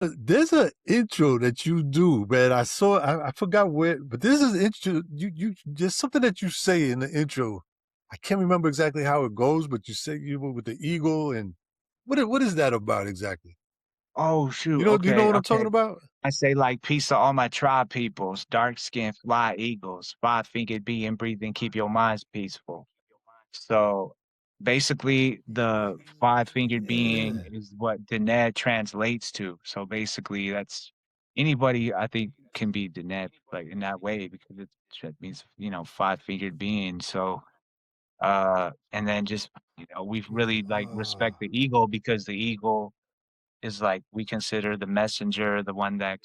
There's an intro that you do, man. I forgot where, but this is intro. You, there's something that you say in the intro. I can't remember exactly how it goes, but you say you were with the eagle and what is that about exactly? Oh, shoot, Do you know okay, what I'm talking okay. about? I say, like, "Peace to all my tribe peoples, dark-skinned fly eagles, five-fingered being, breathing, keep your minds peaceful." So, basically, the five-fingered being Yeah. is what Deneb translates to. So, basically, that's anybody, I think, can be Deneb, like, in that way because it means, five-fingered being. So, and then just, we've really, like, respect Ah, the eagle because the eagle is like we consider the messenger, the one that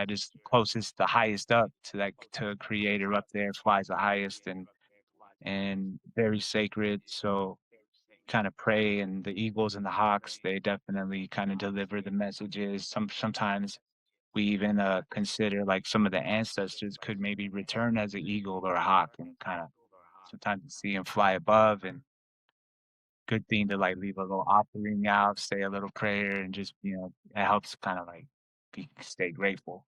is closest, the highest up to to creator up there, flies the highest and very sacred. So kind of pray and the eagles and the hawks, they definitely kind of deliver the messages. Sometimes we even consider like some of the ancestors could maybe return as an eagle or a hawk and kind of sometimes you see them fly above and good thing to, like, leave a little offering out, say a little prayer, and just, it helps kinda, like, stay grateful.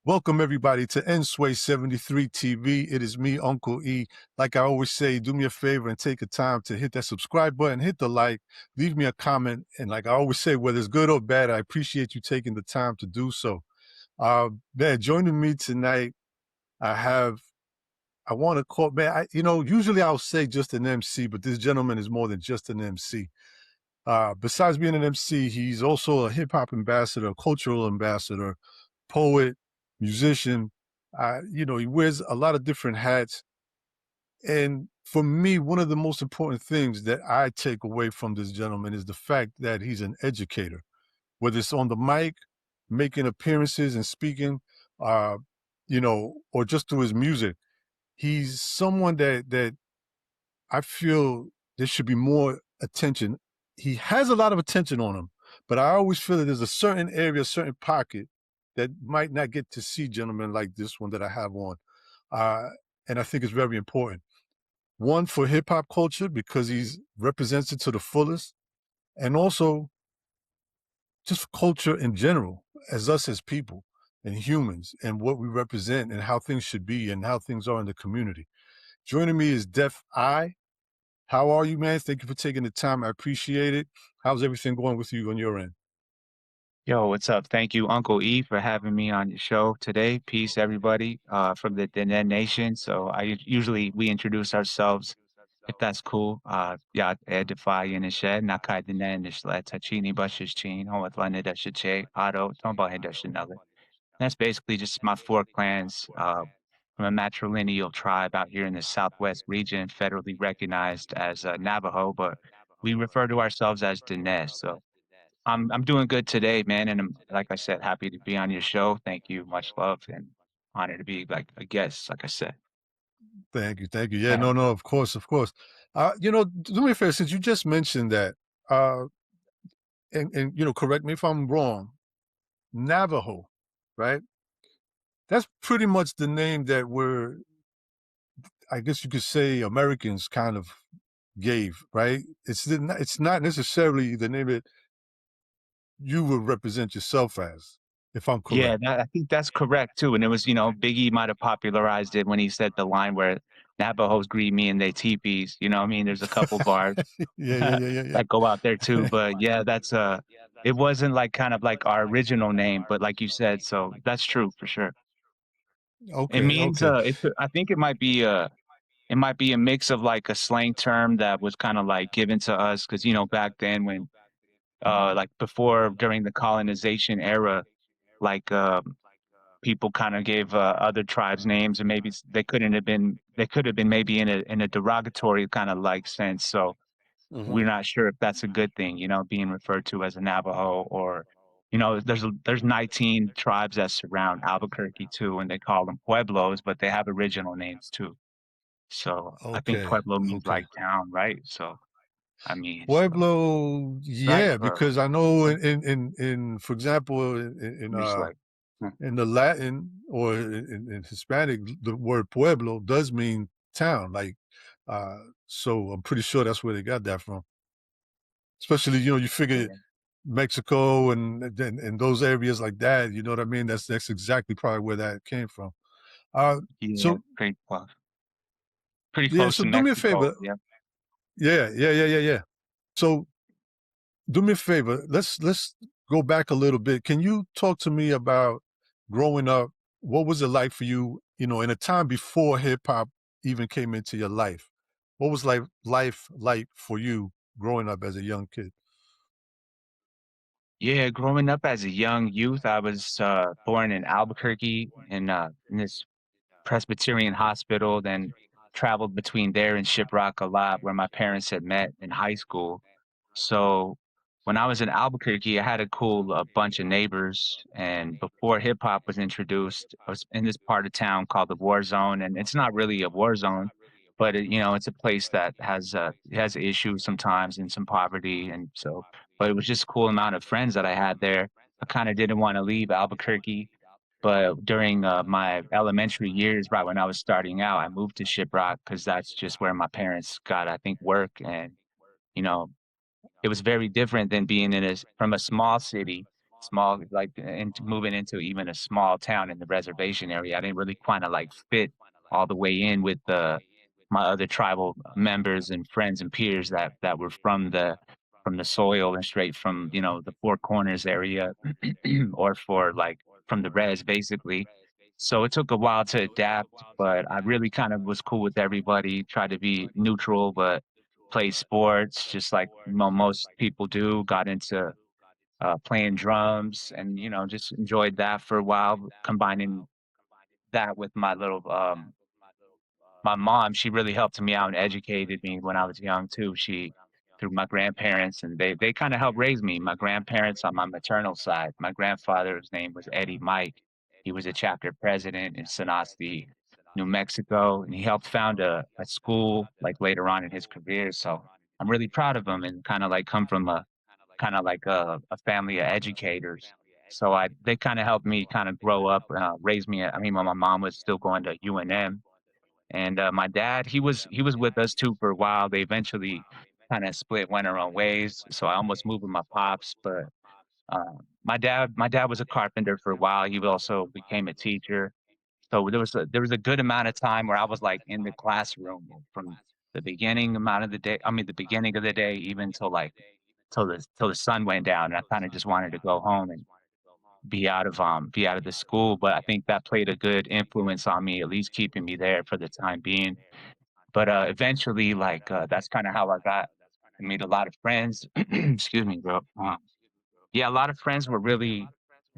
welcome everybody to Nsway 73 TV. It is me, Uncle E. Like I always say, do me a favor and take a time to hit that subscribe button, hit the like, leave me a comment, and like I always say, whether it's good or bad, I appreciate you taking the time to do so. Man, joining me tonight, I have, I want to call, man, usually I'll say just an MC, but this gentleman is more than just an MC. Besides being an MC, he's also a hip hop ambassador, a cultural ambassador, poet, musician. He wears a lot of different hats. And for me, one of the most important things that I take away from this gentleman is the fact that he's an educator, whether it's on the mic, making appearances and speaking, uh, or just through his music. He's someone that I feel there should be more attention. He has a lot of attention on him, but I always feel that there's a certain area, a certain pocket that might not get to see gentlemen like this one that I have on. Uh, and I think it's very important. One, for hip hop culture, because he's represents it to the fullest, and also just culture in general, as us as people and humans, and what we represent, and how things should be, and how things are in the community. Joining me is Def I. How are you, man? Thank you for taking the time. I appreciate it. How's everything going with you on your end? Yo, what's up? Thank you, Uncle E, for having me on your show today. Peace, everybody, from the Diné Nation. So usually we introduce ourselves, if that's cool. Yeah, edify in the shed, nakai Diné in the shed, tachini bushes chin, home lane that should che, auto, tombo head that should that's basically just my 4 clans, from a matrilineal tribe out here in the Southwest region, federally recognized as, Navajo, but we refer to ourselves as Diné, so I'm doing good today, man, and I'm like I said, happy to be on your show. Thank you, much love, and honored to be, like, a guest, like I said. Thank you. Thank you. Yeah, no, of course, of course. Do me a favor, since you just mentioned that, uh, and correct me if I'm wrong, Navajo, right? That's pretty much the name that I guess you could say, Americans kind of gave, right? It's not necessarily the name that you would represent yourself as, if I'm Yeah, correct. I think that's correct too, and it was, Biggie might have popularized it when he said the line where Navajos greet me in they teepees, you know what I mean? There's a couple bars Yeah, yeah, yeah, yeah, that go out there too, yeah. but yeah, that's, it wasn't like kind of like our original name, but like you said, so that's true for sure. It Okay, means, okay. I think it might be a mix of like a slang term that was kind of like given to us because, back then when, like before during the colonization era, like, people kind of gave other tribes names and maybe they could have been maybe in a derogatory kind of like sense. So Mhm. we're not sure if that's a good thing, being referred to as a Navajo or there's 19 tribes that surround Albuquerque too, and they call them pueblos, but they have original names too. So I think Okay, pueblo means okay. like town, right? So I mean, so Pueblo, right? yeah, Or because I know yeah, in for example, I'm just like, huh, in the Latin or in Hispanic, the word pueblo does mean town. Like, so I'm pretty sure that's where they got that from. Especially, you figure yeah, Mexico and those areas like that. You know what I mean? That's exactly probably where that came from. Uh, yeah, so pretty yeah, close so to do me a Mexico. favor. Yeah. Yeah, yeah, yeah, yeah, yeah. So do me a favor. Let's go back a little bit. Can you talk to me about growing up? What was it like for you? In a time before hip hop even came into your life. What was life like for you growing up as a young kid? Yeah, growing up as a young youth, I was born in Albuquerque in this Presbyterian hospital, then traveled between there and Shiprock a lot, where my parents had met in high school. So when I was in Albuquerque, I had a cool bunch of neighbors. And before hip hop was introduced, I was in this part of town called the War Zone, and it's not really a war zone, but it's a place that has issues sometimes and some poverty, and so. But it was just a cool amount of friends that I had there. I kind of didn't want to leave Albuquerque, but during my elementary years, right when I was starting out, I moved to Shiprock because that's just where my parents got, I think, work. And you know, it was very different than being from a small city, small like, and moving into even a small town in the reservation area. I didn't really kinda, like, fit all the way in with my other tribal members and friends and peers that were from the soil and straight from, the Four Corners area or from the res, basically. So it took a while to adapt, but I really kind of was cool with everybody, tried to be neutral, but played sports just like most people do, got into playing drums and, just enjoyed that for a while, combining that with my mom. She really helped me out and educated me when I was young too. Through my grandparents, and they kind of helped raise me. My grandparents on my maternal side, my grandfather's name was Eddie Mike. He was a chapter president in Sanasti, New Mexico, and he helped found a school like later on in his career. So I'm really proud of him and kind of like come from a kind of like a family of educators. So they kind of helped me kind of grow up, raise me. I mean, when my mom was still going to UNM, and my dad, he was with us too for a while. They eventually kind of split, went our own ways. So I almost moved with my pops, but my dad was a carpenter for a while. He also became a teacher. So there was a good amount of time where I was like in the classroom from the beginning amount of the day. I mean, the beginning of the day, even till the sun went down. And I kind of just wanted to go home and be out of the school. But I think that played a good influence on me, at least keeping me there for the time being. But, eventually, like, that's kinda how I got to meet a lot of friends. Excuse me, bro. Yeah, a lot of friends were really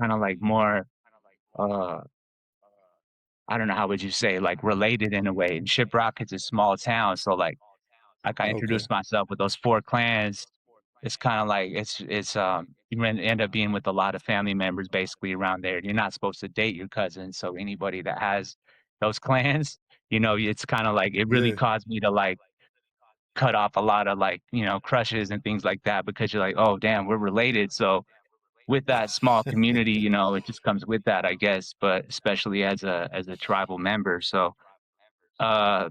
kinda, like, more, uh, I don't know, how would you say, like, related in a way. And Shiprock is a small town, so, like I Okay. introduced myself with those 4 clans. It's kinda like you end up being with a lot of family members basically around there. You're not supposed to date your cousins, so anybody that has those clans, it's kinda like it really Yeah. caused me to, like, cut off a lot of, like, crushes and things like that because you're like, "Oh, damn, we're related." So, with that small community, it just comes with that, I guess, but especially as a tribal member. So, uh,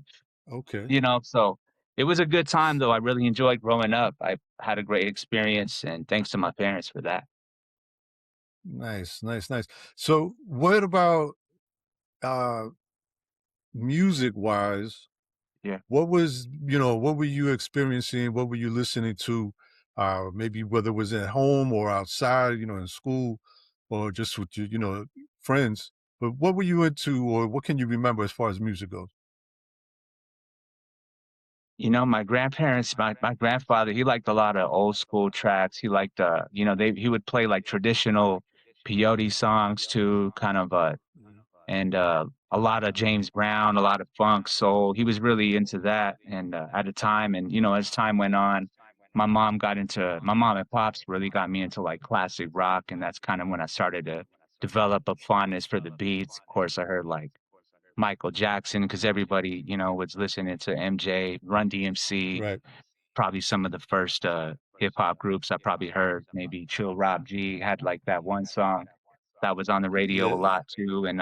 Okay. so it was a good time, though. I really enjoyed growing up. I had a great experience, and thanks to my parents for that. Nice, nice, nice. So what about uh music wise? Yeah. What were you experiencing? What were you listening to? Maybe whether it was at home or outside, in school or just with your, friends. But what were you into or what can you remember as far as music goes? My grandparents, my grandfather, he liked a lot of old school tracks. He liked, he would play like traditional peyote songs too, kind of, and a lot of James Brown, a lot of funk, soul. He was really into that, and at a time, and as time went on, my mom and pops really got me into like classic rock, and that's kind of when I started to develop a fondness for the beats. Of course, I heard like Michael Jackson because everybody, was listening to MJ, Run DMC, Right. probably some of the first hip hop groups I probably heard. Maybe Chill Rob G had like that one song that was on the radio a Yeah. lot too, and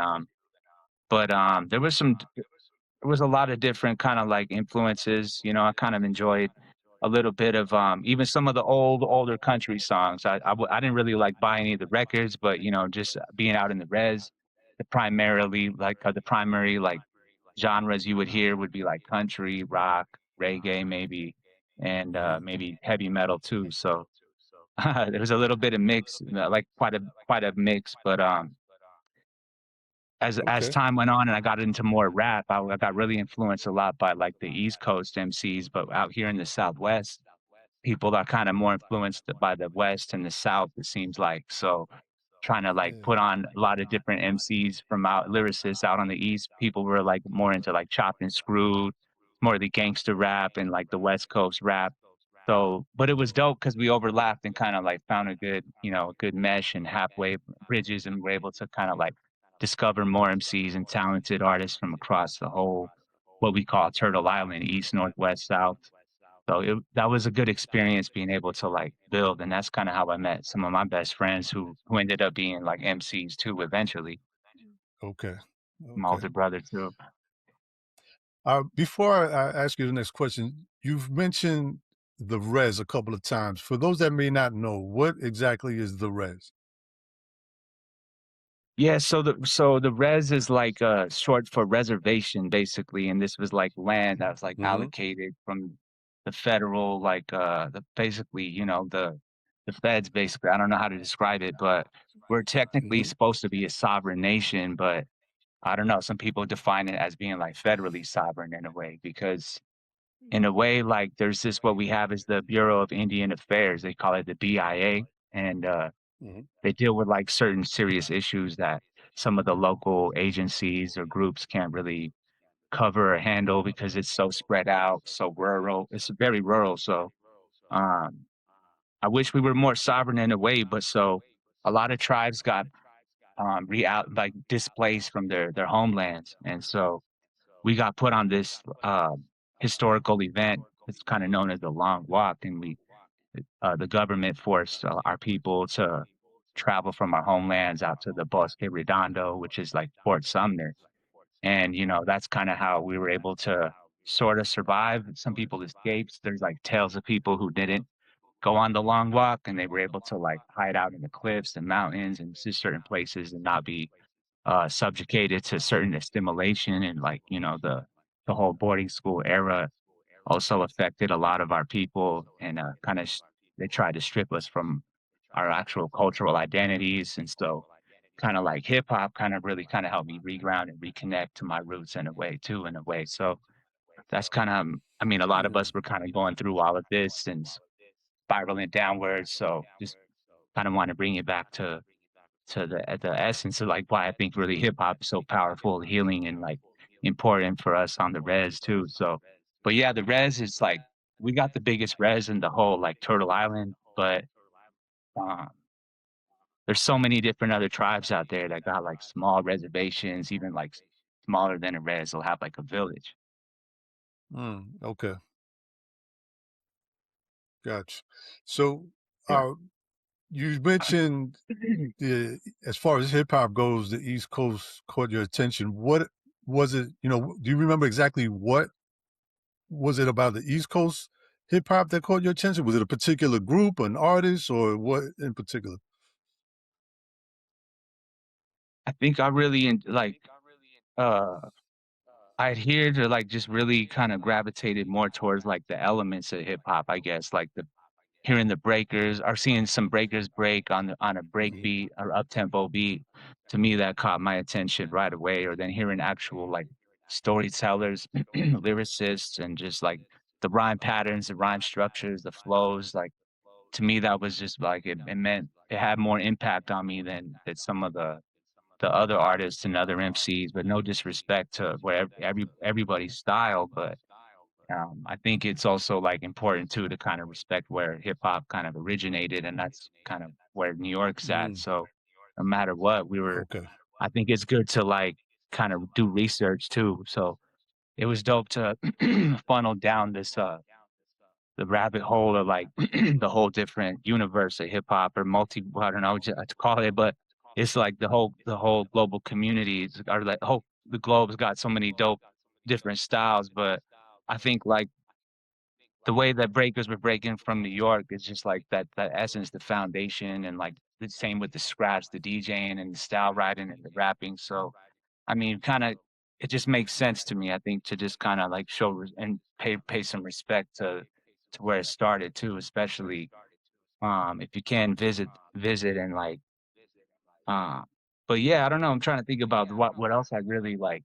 but there was a lot of different kind of like influences. I kind of enjoyed a little bit of even some of the older country songs. I didn't really like buy any of the records, but just being out in the res, the primary like genres you would hear would be like country, rock, reggae, maybe, and Mhm. maybe heavy metal too. So there was a little bit of mix, like quite a mix, but as Okay. time went on and I got into more rap, I got really influenced a lot by, like, the East Coast MCs, but out here in the Southwest, people are kinda more influenced by the West and the South, it seems like, so trying to, like, Yeah. put on a lot of different MCs from out lyricists out on the East, people were, like, more into, like, Chopped and Screwed, more of the gangster rap and, like, the West Coast rap. So but it was dope because we overlapped and kinda, like, found a good mesh and halfway bridges, and we're able to kinda, like, discover more MCs and talented artists from across the whole what we call Turtle Island, East, North, West, South. So that was a good experience being able to, like, build, and that's kinda how I met some of my best friends who ended up being, like, MCs too eventually, Okay. my Okay. older brother too. Before I ask you the next question, you've mentioned the res a couple of times. For those that may not know, what exactly is the res? Yeah, so the res is like, short for reservation, basically, and this was, like, land that was, like, Mhm. allocated from the federal, like, the basically, the feds, basically, I don't know how to describe it, but we're technically Mhm. supposed to be a sovereign nation, but I don't know, some people define it as being, like, federally sovereign in a way, because in a way, like, there's this what we have is the Bureau of Indian Affairs, they call it the BIA, and, Mhm. they deal with, like, certain serious issues that some of the local agencies or groups can't really cover or handle because it's so spread out, so rural. It's very rural, so, um, I wish we were more sovereign in a way, but so a lot of tribes got, like, displaced from their homelands, and so we got put on this, historical event. It's kinda known as the Long Walk, and the government forced our people to travel from our homelands out to the Bosque Redondo, which is like Fort Sumner. And, that's kind of how we were able to sort of survive. Some people escaped. There's like tales of people who didn't go on the long walk and they were able to like hide out in the cliffs and mountains and just certain places and not be subjugated to certain assimilation and like, the whole boarding school era also affected a lot of our people and kind of they tried to strip us from our actual cultural identities. And so kind of like hip hop kind of really kind of helped me reground and reconnect to my roots in a way too, in a way. So that's kind of, I mean, a lot of Yeah. us were kind of going through all of this and spiraling downwards. So just kind of want to bring it back to the essence of like why I think really hip hop is so powerful, healing, and like important for us on the res too. So, but yeah, the res is like we got the biggest res in the whole like Turtle Island, but um, there's so many different other tribes out there that got like small reservations, even like smaller than a res. They'll have like a village. Okay. Gotcha. So, Yeah. uh, you mentioned the as far as hip hop goes, the East Coast caught your attention. What was it? Do you remember exactly what was it about the East Coast hip hop that caught your attention? Was it a particular group, an artist, or what in particular? I think I really like uh I adhere to like just really kind of gravitated more towards like the elements of hip hop, I guess, like the hearing the breakers or seeing some breakers break on a break Mhm. beat or up tempo beat, to me that caught my attention right away. Or then hearing actual like storytellers, lyricists, and just like the rhyme patterns, the rhyme structures, the flows. Like to me, that was just like it meant it had more impact on me than some of the other artists and other MCs. But no disrespect to where everybody's style, but I think it's also like important too to kind of respect where hip hop kind of originated, and that's kind of where New York's at. Mm, So no matter what, okay. I think it's good to like kind of do research too. So it was dope to funnel down this the rabbit hole of like the whole different universe of hip hop or multi I don't know what to call it, but it's like the whole global communities are like whole the globe's got so many dope different styles, but I think like the way that breakers were breaking from New York is just like that essence, the foundation, and like the same with the scratch, the DJing and the style writing and the rapping. So I mean, kinda it just makes sense to me, I think, to just kinda, like, show res and pay some respect to where it started too, especially, if you can visit and, like, uh but yeah, I don't know, I'm trying to think about what else I really, like,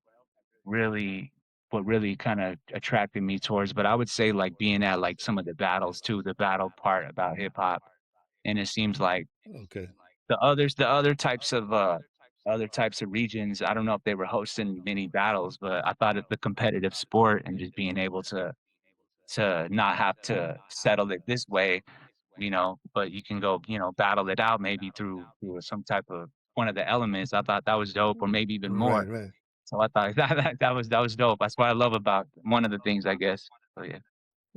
really what really kinda attracted me towards, but I would say, like, being at, like, some of the battles too, the battle part about hip hop, and it seems like Okay. the other types of regions, I don't know if they were hosting many battles, but I thought of the competitive sport and just being able to not have to settle it this way, but you can go, battle it out maybe through some type of one of the elements. I thought that was dope, or maybe even more. Right, right. So I thought that was dope. That's what I love about one of the things, I guess. So yeah.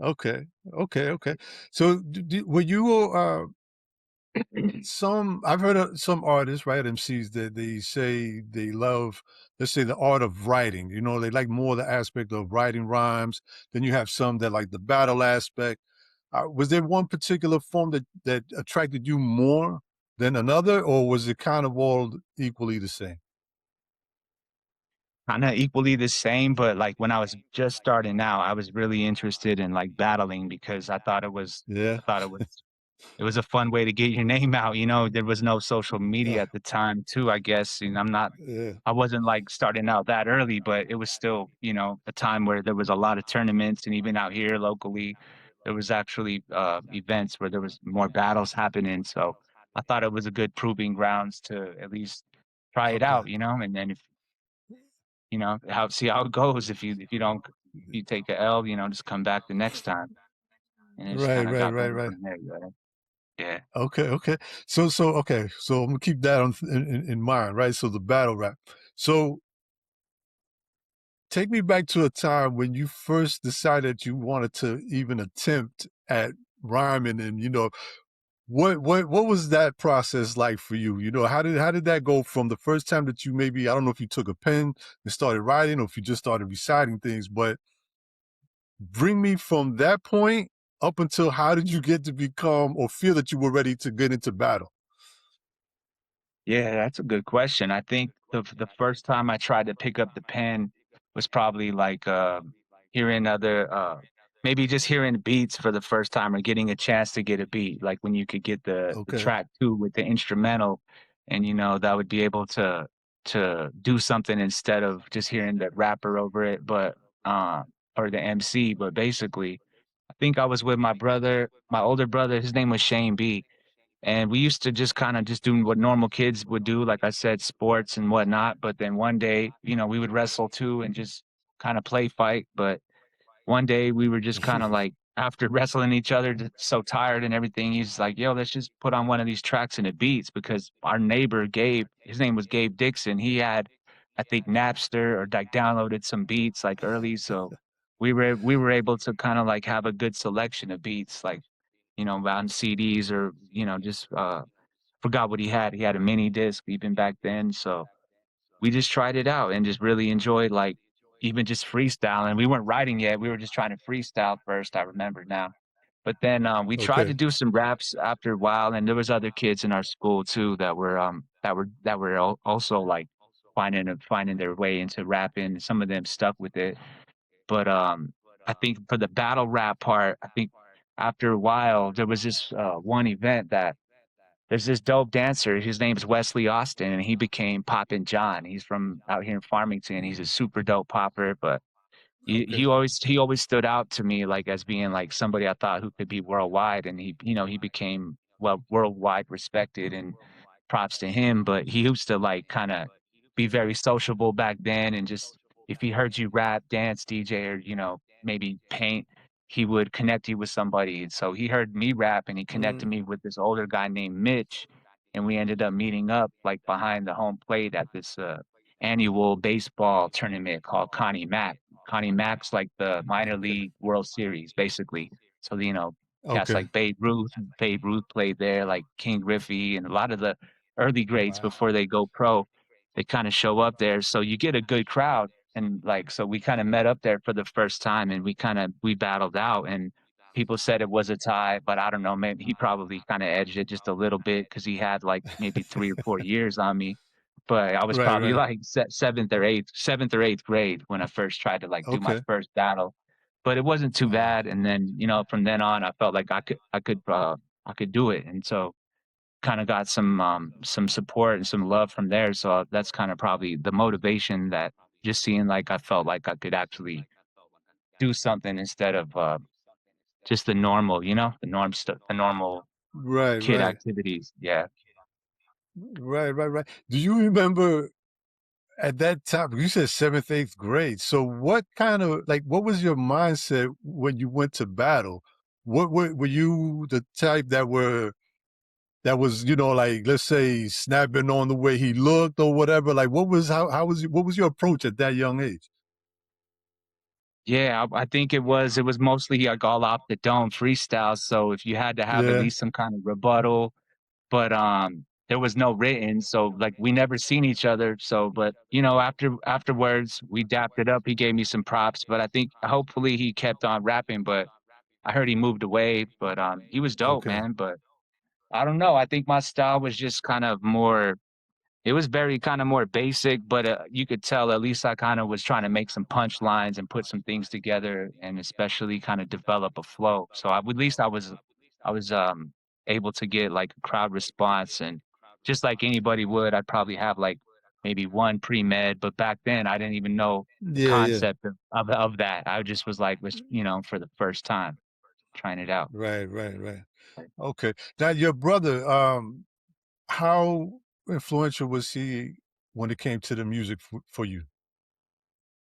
Okay. Okay, okay. So, were you, some I've heard of some artists, right, MCs that they say they love, let's say, the art of writing. They like more the aspect of writing rhymes. Then you have some that like the battle aspect. Was there one particular form that attracted you more than another, or was it kind of all equally the same? Kinda equally the same, but, like, when I was just starting out, I was really interested in, like, battling because Yeah. I thought it was a fun way to get your name out, there was no social Uh, media at the time too, I guess, and yeah. I wasn't, like, starting out that early, but it was still, a time where there was a lot of tournaments, and even out here locally, there was actually, events where there was more battles happening, so I thought it was a good proving grounds to at least try it Okay. out, and then if how see how it goes. If you don't if you take a L, just come back the next time, and it just Right, kinda right, got right, better right. from there, right? Yeah. Okay, okay. Okay. So I'm gonna keep that in mind, right? So the battle rap. So take me back to a time when you first decided you wanted to even attempt at rhyming, and what was that process like for you? How did that go from the first time that you, maybe, I don't know if you took a pen and started writing, or if you just started reciting things, but bring me from that point up until how did you get to become or feel that you were ready to get into battle? Yeah, that's a good question. I think the first time I tried to pick up the pen was probably like hearing other maybe just hearing beats for the first time or getting a chance to get a beat, like when you could get the Okay. track too with the instrumental, and that would be able to do something instead of just hearing the rapper over it, but uh or the MC. But basically I think I was with my older brother, his name was Shane B, and we used to just kinda just do what normal kids would do, like I said, sports and whatnot, but then one day, we would wrestle too and just kinda play fight, but one day we were just kinda like after wrestling each other, just so tired and everything, he's like, "Yo, let's just put on one of these tracks and it beats," because our neighbor, Gabe, his name was Gabe Dixon, he had, I think, Napster or, like, downloaded some beats, like, early, so we were able to kinda, like, have a good selection of beats, like, on CDs or, just, forgot what he had. He had a mini disc even back then, so we just tried it out and just really enjoyed, like, even just freestyling. We weren't writing yet, we were just trying to freestyle first, I remember now. But then, we tried to Okay. do some raps after a while, and there was other kids in our school too that were also, like, finding their way into rapping. Some of them stuck with it. But, I think for the battle rap part, I think after a while, there was this, one event that there's this dope dancer, his name's Wesley Austin, and he became Poppin' John. He's from out here in Farmington. He's a super dope popper, but he Okay. he always he always stood out to me, like, as being, like, somebody I thought who could be worldwide, and he became, well, worldwide respected, and props to him, but he used to, like, kinda be very sociable back then and just if he heard you rap, dance, DJ, or, maybe paint, he would connect you with somebody. And so he heard me rap and he connected Mm, me with this older guy named Mitch. And we ended up meeting up like behind the home plate at this annual baseball tournament called Connie Mack. Connie Mack's like the minor okay. league World Series, basically. So, cats Okay. like Babe Ruth played there, like King Griffey, and a lot of the early greats Wow. before they go pro, they kinda show up there, so you get a good crowd, and, like, so we kinda met up there for the first time, and we battled out, and people said it was a tie, but I don't know, maybe he probably kinda edged it just a little bit because he had, like, maybe 3 or 4 years on me, but I was Right, probably, right. like, 7th or 8th grade when I first tried to, like, do my Okay. first battle, but it wasn't too Wow. bad, and then, from then on, I felt like I could do it, and so kinda got some support and some love from there, so that's kinda probably the motivation, that just seeing like I felt like I could actually do something instead of, just the normal, the normal Right, kid right. activities, yeah. Right, right, right. Do you remember at that time, you said 7th, 8th grade. So what kind of like what was your mindset when you went to battle? What were you the type that was, like let's say snapping on the way he looked or whatever? Like how was what was your approach at that young age? Yeah, I think it was mostly, like, all off the dome freestyle, so if you had to have at Yeah. least some kind of rebuttal. But, there was no written, so, like, we never seen each other, so but, afterwards, we dapped it up, he gave me some props, but I think hopefully he kept on rapping, but I heard he moved away, but, he was dope, Okay. man, but I don't know, I think my style was just kind of more, it was very kinda more basic, but, you could tell at least I kinda was trying to make some punchlines and put some things together and especially kinda develop a flow. So at least I was able to get, like, a crowd response, and just like anybody would, I'd probably have, like, maybe 1 pre-med, but back then, I didn't even know the Yeah, yeah. concept of that. I just was for the first time trying it out. Right, right, right. Okay. Now your brother, how influential was he when it came to the music for you?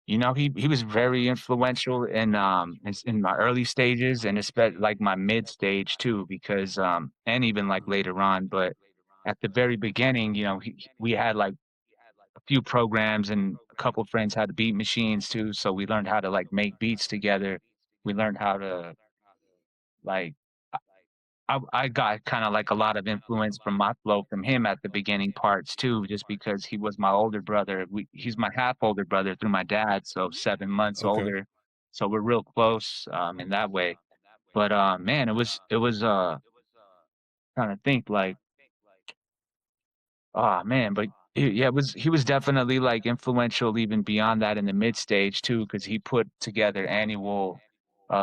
He was very influential in my early stages and especially like my mid stage too, because and even like later on. But at the very beginning, we had like a few programs and a couple friends had beat machines too, so we learned how to like make beats together. We learned how to like I got kinda like a lot of influence from my flow from him at the beginning parts too, just because he was my older brother. He's my half older brother through my dad, so 7 months Okay. older. So we're real close, in that way. But, man, trying to think like, oh man, but yeah, he was definitely, like, influential even beyond that in the mid stage too, because he put together annual,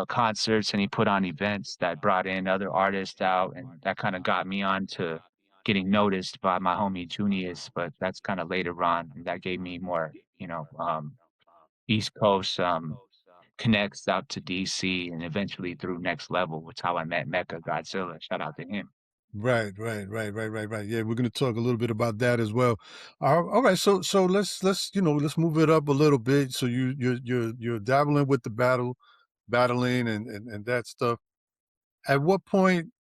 concerts and he put on events that brought in other artists out, and that kinda got me on to getting noticed by my homie Junius, but that's kinda later on, and that gave me more, East Coast, connects out to DC and eventually through Next Level, which how I met Mecca Godzilla, shout out to him. Right, right, right, right, right, right. Yeah, we're going to talk a little bit about that as well. All right, so let's let's move it up a little bit. So you're dabbling with the battling and that stuff. At what point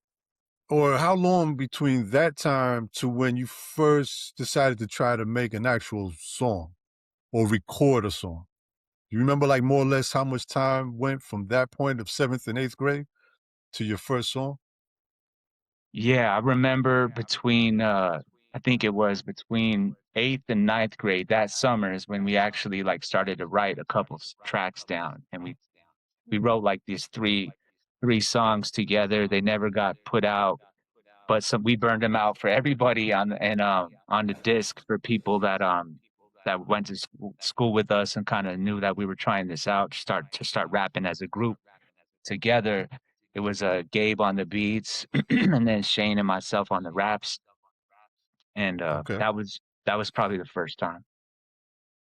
or how long between that time to when you first decided to try to make an actual song or record a song? Do you remember like more or less how much time went from that point of 7th and 8th grade to your first song? Yeah, I remember I think it was between 8th and ninth grade, that summer is when we actually, like, started to write a couple tracks down, and we wrote, like, these 3 songs together, they never got put out, but some we burned them out for everybody on the disc for people that went to school with us and kinda knew that we were trying this out, to start rapping as a group together. It was, Gabe on the beats, and then Shane and myself on the raps, and, Okay. that was probably the first time.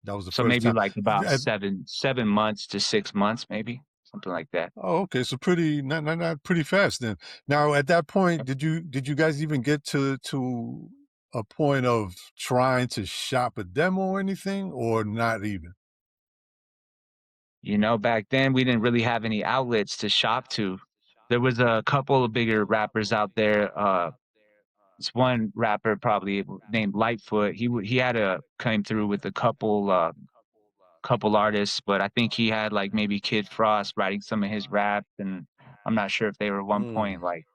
That was the So first maybe, time. like, about At 7 months to 6 months, maybe, something like that. Oh, okay, so pretty not pretty fast then. Now, at that point, did you guys even get to a point of trying to shop a demo or anything, or not even? You know, back then we didn't really have any outlets to shop to. There was a couple of bigger rappers out there. This one rapper probably named Lightfoot. He had a came through with a couple artists, but I think he had like maybe Kid Frost writing some of his rap, and I'm not sure if they were at one point Mm, like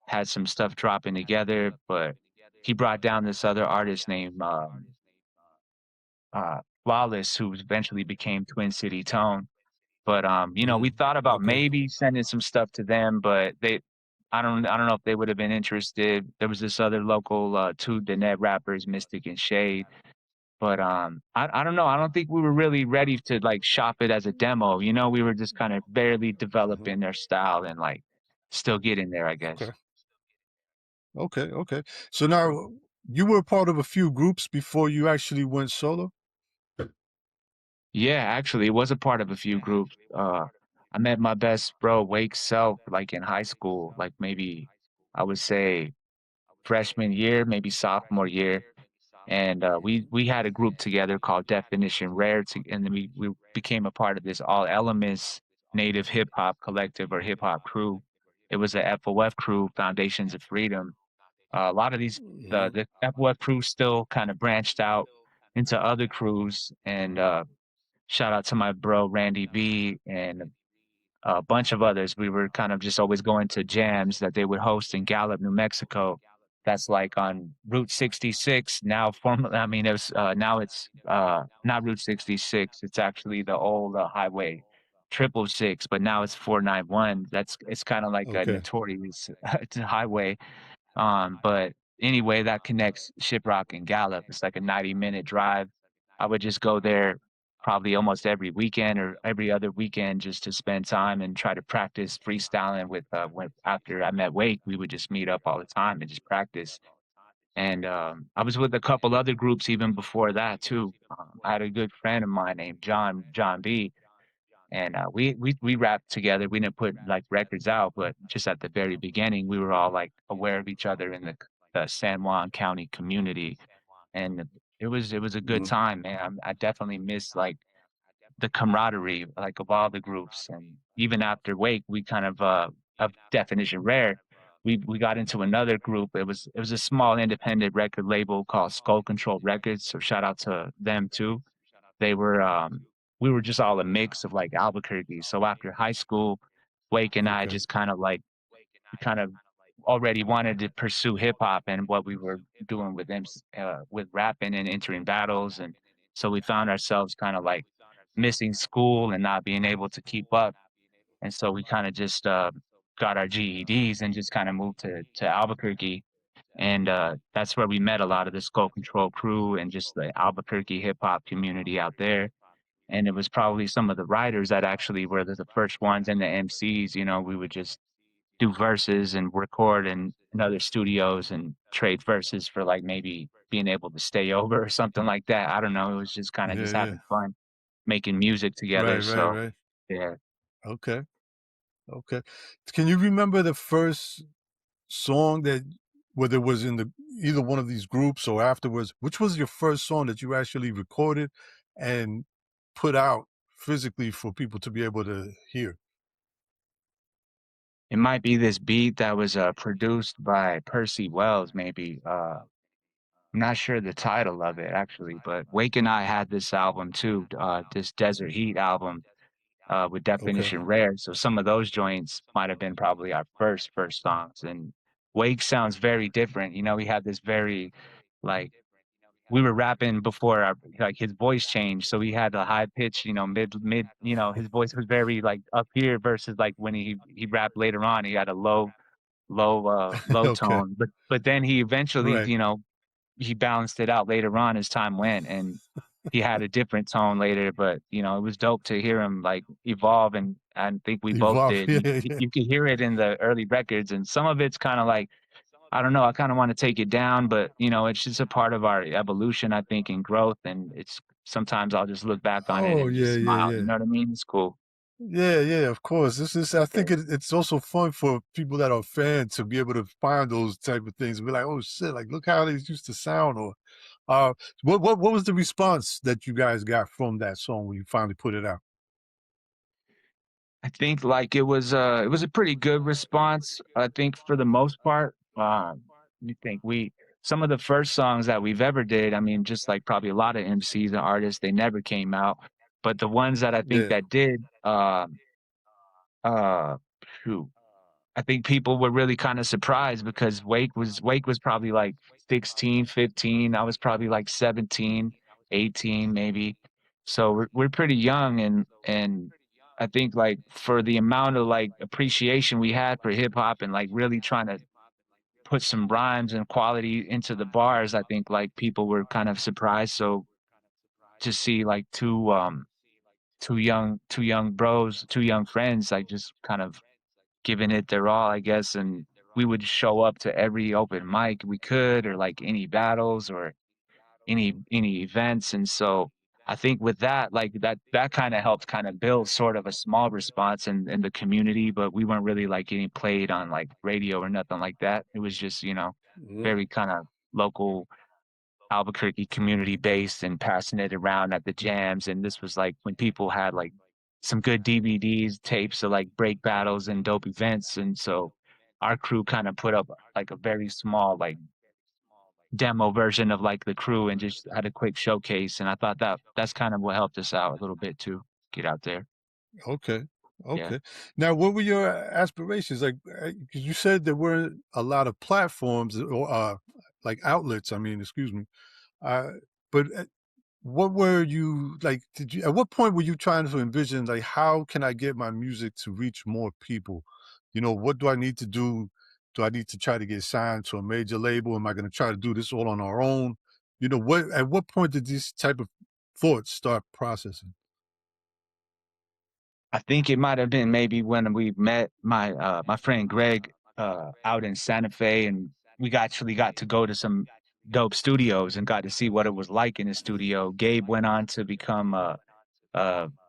had some stuff dropping together, but he brought down this other artist named Flawless, who eventually became Twin City Tone. But you know, we mm, thought about okay. maybe sending some stuff to them, but I don't know if they would have been interested. There was this other local two Danet rappers, Mystic and Shade. But I don't know. I don't think we were really ready to like shop it as a demo. You know, we were just kind of barely Mhm. developing their style and like still getting there, I guess. Okay. Okay. Okay. So now you were part of a few groups before you actually went solo? Yeah, actually, it was a part of a few groups. I met my best bro, Wake Self, like in high school, like maybe I would say freshman year, maybe sophomore year. And we had a group together called Definition Rare, and then we became a part of this All Elements Native Hip Hop Collective or hip hop crew. It was a FOF crew, Foundations of Freedom. A lot of these Mhm. the FOF crew still kind of branched out into other crews, and shout out to my bro Randy B and a bunch of others. We were kind of just always going to jams that they would host in Gallup, New Mexico. That's like on Route 66. Now, I mean, it was now it's not Route 66. It's actually the old highway 666, but now it's 491. It's kind of like a Okay. notorious it's a highway, but anyway, that connects Shiprock and Gallup. It's like a 90-minute drive. I would just go there probably almost every weekend or every other weekend just to spend time and try to practice freestyling with after I met Wake, we would just meet up all the time and just practice. And I was with a couple other groups even before that too. I had a good friend of mine named John B, and we rapped together. We didn't put like records out, but just at the very beginning, we were all like aware of each other in the San Juan County community, and it was a good Mhm. time, man. I definitely miss like the camaraderie like of all the groups, and even after Wake, we kind of Definition Rare. We got into another group. It was a small independent record label called Skull Control Records. So shout out to them too. They were, we were just all a mix of like Albuquerque. So after high school, Wake and I Okay. just kind of like, we kind of already wanted to pursue hip hop and what we were doing with them, with rapping and entering battles. And so we found ourselves kind of like missing school and not being able to keep up. And so we kind of just, got our GEDs and just kind of moved to Albuquerque. And that's where we met a lot of the Skull Control crew and just the Albuquerque hip hop community out there, and it was probably some of the writers that actually were the first ones and the MCs. You know, we would just do verses and record in other studios and trade verses for like maybe being able to stay over or something like that. I don't know. It was just kind of Yeah, just yeah. having fun making music together. Right, right, So right. yeah. Okay. Okay. Can you remember the first song that whether it was in the either one of these groups or afterwards, which was your first song that you actually recorded and put out physically for people to be able to hear? It might be this beat that was produced by Percy Wells, maybe. I'm not sure the title of it actually, but Wake and I had this album too, this Desert Heat album with Okay. Definition Rare. So some of those joints might have been probably our first songs. And Wake sounds very different. You know, we had this very like we were rapping before our like his voice changed. So he had a high pitch, you know, mid, you know, his voice was very like up here versus like when he rapped later on, he had a low Okay. tone. But then he eventually, Right. you know, he balanced it out later on as time went, and he had a different tone later, but, you know, it was dope to hear him, like, evolve, and I think we both Evolve. did. Yeah, You yeah, yeah. you could hear it in the early records, and some of it's kinda like, I don't know, I kinda wanna take it down, but, you know, it's just a part of our evolution, I think, and growth, and it's sometimes I'll just look back on it Oh, and yeah, just yeah, smile, you yeah. know what I mean? It's cool. Yeah, yeah, of course. This is I Yeah. think it's also fun for people that are fans to be able to find those type of things and be like, "Oh, shit, like, look how these used to sound," or, uh, what was the response that you guys got from that song when you finally put it out? I think, like, it was a pretty good response, I think, for the most part. Let me think, we some of the first songs that we've ever did, I mean, just like probably a lot of MCs and artists, they never came out, but the ones that I think Yeah. that did, uh, shoot, I think people were really kinda surprised because Wake was probably, like, 16, 15, I was probably, like, 17, 18, maybe. So we're pretty young, and I think, like, for the amount of, like, appreciation we had for hip hop and, like, really trying to put some rhymes and quality into the bars, I think, like, people were kind of surprised, so to see, like, 2 young bros, 2 young friends, like, just kind of giving it their all, I guess, and we would show up to every open mic we could or, like, any battles or any events, and so I think with that, like, that kinda helped kinda build sort of a small response in the community, but we weren't really, like, getting played on, like, radio or nothing like that. It was just, Mhm. very kinda local Albuquerque community based and passing it around at the jams, and this was, like, when people had, like, some good DVDs, tapes of, like, break battles and dope events, and so our crew kinda put up, like, a very small, like, demo version of, like, the crew and just had a quick showcase, and I thought that's kind of what helped us out a little bit too, get out there. Okay. Yeah. Okay. Now, what were your aspirations? Like, 'cause you said there weren't a lot of platforms or like outlets. I mean, excuse me. Uh, but what were you like? Did you? At what point were you trying to envision like how can I get my music to reach more people? What do I need to do? Do I need to try to get signed to a major label? Am I going to try to do this all on our own? What? At what point did these type of thoughts start processing? I think it might have been maybe when we met my friend Greg, out in Santa Fe, and actually got to go to some dope studios and got to see what it was like in the studio. Gabe went on to become a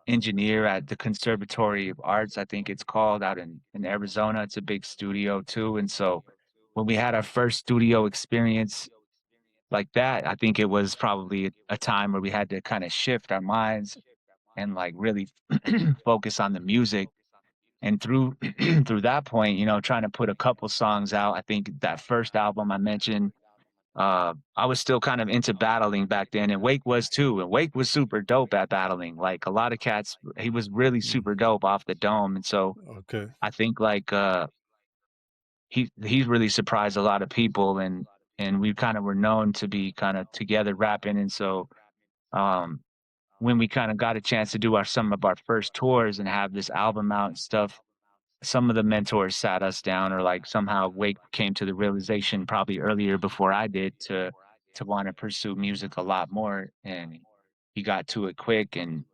engineer at the Conservatory of Arts, I think it's called, out in Arizona. It's a big studio too, and so when we had our first studio experience like that, I think it was probably a time where we had to kinda shift our minds and, like, really focus on the music, and through through that point, trying to put a couple songs out, I think that first album I mentioned, I was still kind of into battling back then, and Wake was too, and Wake was super dope at battling, like, a lot of cats he was really Mm, super dope off the dome, and so okay. I think, like, he's really surprised a lot of people, and we kinda were known to be kinda together rapping, and so, um, when we kinda got a chance to do some of our first tours and have this album out and stuff, some of the mentors sat us down or, like, somehow Wake came to the realization probably earlier before I did to wanna pursue music a lot more, and he got to it quick, and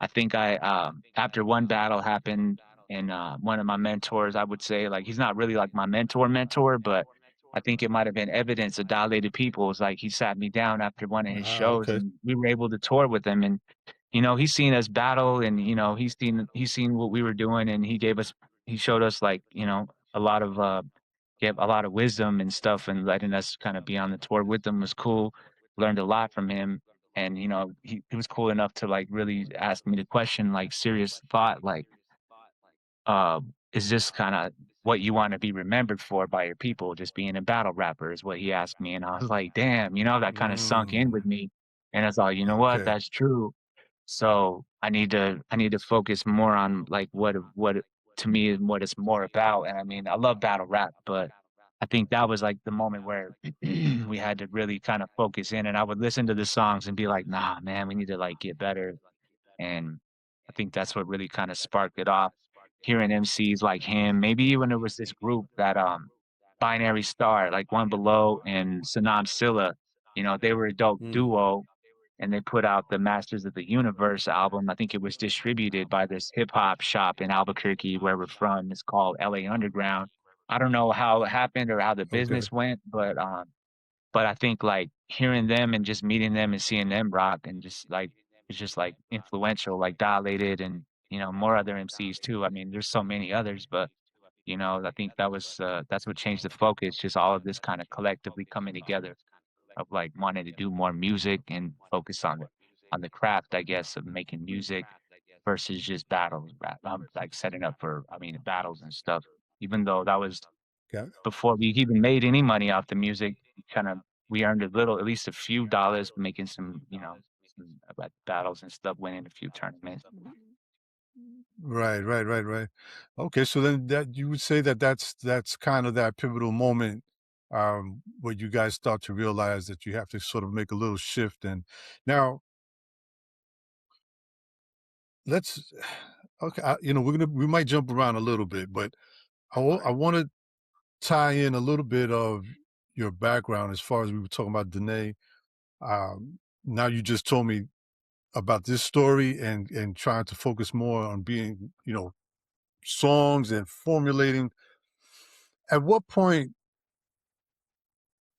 I think after one battle happened and, one of my mentors, I would say, like, he's not really like my mentor, but I think it might have been evidence of Dilated Peoples, like, he sat me down after one of his Ah, shows, okay. and we were able to tour with him, and, he's seen us battle and, he's seen what we were doing, and he showed us, like, a lot of, a lot of wisdom and stuff, and letting us kinda be on the tour with him was cool. Learned a lot from him, and, he was cool enough to, like, really ask me the question, like, serious thought, like, "Is this kinda what you wanna be remembered for by your people, just being a battle rapper?" is what he asked me, and I was like, "Damn," that kinda sunk in Mm, with me, and I thought, "You know what? okay. That's true." So, I need to focus more on, like, to me, and what it's more about, and I mean, I love battle rap, but I think that was, like, the moment where we had to really kinda focus in, and I would listen to the songs and be like, "Nah, man, we need to, like, get better." And I think that's what really kinda sparked it off, hearing MCs like him, maybe even there was this group that, Binary Star, like One Below and Sanam Silla, they were a dope Mm, duo, and they put out the Masters of the Universe album. I think it was distributed by this hip hop shop in Albuquerque, where we're from. It's called LA Underground. I don't know how it happened or how the okay. business went, but I think, like, hearing them and just meeting them and seeing them rock and just, like it's just, like, influential, like, Dilated and, more other MCs too. I mean, there's so many others, but, I think that's what changed the focus, just all of this kinda collectively coming together of, like, wanting to do more music and focus on the craft, I guess, of making music versus just battles, like setting up for, I mean, battles and stuff. Even though that was Got before we even made any money off the music, kind of we earned a little, at least a few dollars, making some, some battles and stuff, winning a few tournaments. right, right, right, right. Okay, so then that you would say that that's kind of that pivotal moment where you guys start to realize that you have to sort of make a little shift. And now let's okay, we might jump around a little bit, but I want to tie in a little bit of your background as far as we were talking about Danae. Now you just told me about this story and trying to focus more on being, songs and formulating. At what point,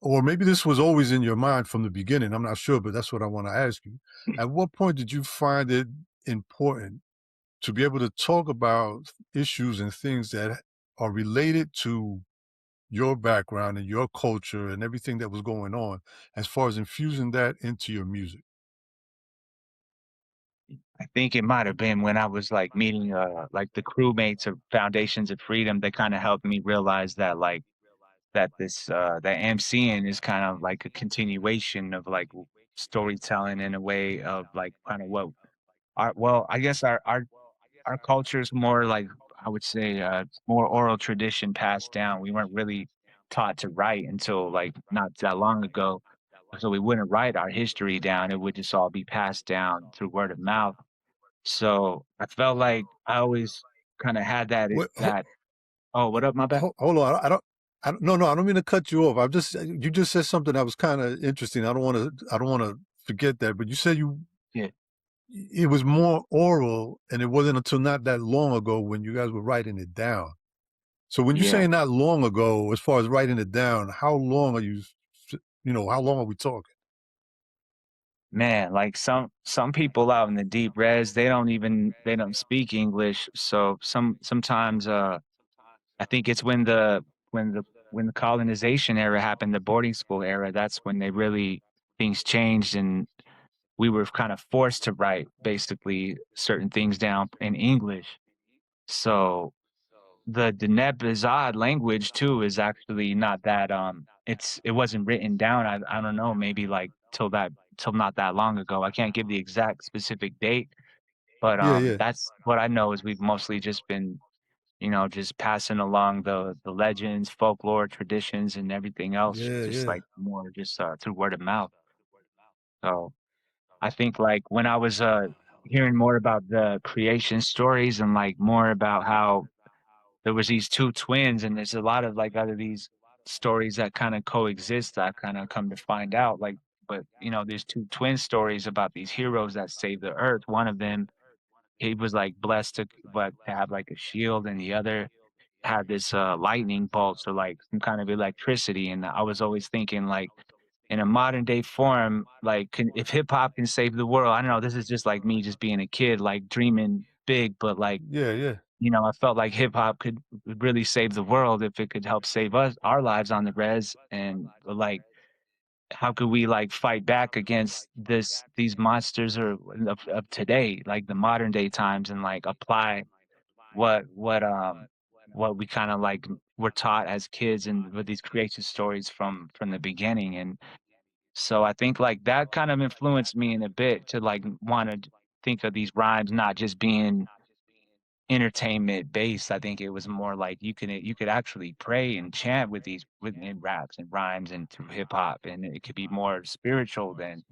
or maybe this was always in your mind from the beginning, I'm not sure, but that's what I want to ask you. At what point did you find it important to be able to talk about issues and things that are related to your background and your culture and everything that was going on, as far as infusing that into your music? I think it might have been when I was like meeting like the crewmates of Foundations of Freedom that kind of helped me realize that like that this that MCing is kind of like a continuation of like storytelling in a way of like kind of what our well I guess our culture is more like I would say more oral tradition passed down. We weren't really taught to write until like not that long ago. So we wouldn't write our history down. It would just all be passed down through word of mouth. So, I felt like I always kinda had Wait, that "Oh, what up? My bad." hold on. I don't. No, no. I don't mean to cut you off. You just said something that was kind of interesting. I don't want to forget that. But you said Yeah, it was more oral, and it wasn't until not that long ago when you guys were writing it down. So when you're yeah. saying not long ago, as far as writing it down, how long are how long are we talking? Man, like, some people out in the deep res, they don't speak English, so sometimes, I think it's when the when the colonization era happened, the boarding school era, that's when they really things changed, and we were kind of forced to write, basically, certain things down in English. So the Deneb-Azad language too is actually not that, it wasn't written down, I don't know, maybe, like, till not that long ago. I can't give the exact specific date, but, Yeah, yeah, that's what I know is we've mostly just been, just passing along the legends, folklore, traditions, and everything else, yeah, just, yeah. like, more just, through word of mouth. So, I think, like, when I was, hearing more about the creation stories and, like, more about how there was these 2 twins, and there's a lot of, like, other these stories that kinda coexist, I've kinda come to find out, like but, there's 2 twin stories about these heroes that saved the Earth. One of them, he was, like, blessed to have, like, a shield, and the other had this, lightning bolt, so, like, some kind of electricity, and I was always thinking, like, in a modern day form, like, can if hip hop can save the world, I don't know, this is just, like, me just being a kid, like, dreaming big, but, like, Yeah, yeah. I felt like hip hop could really save the world if it could help save our lives on the res and like how could we like fight back against these monsters or of today, like the modern day times and like apply what we kind of like were taught as kids and with these creation stories from the beginning. And so I think like that kind of influenced me in a bit to like want to think of these rhymes not just being entertainment based. I think it was more like you could actually pray and chant with these in raps and rhymes and through hip hop, and it could be more spiritual than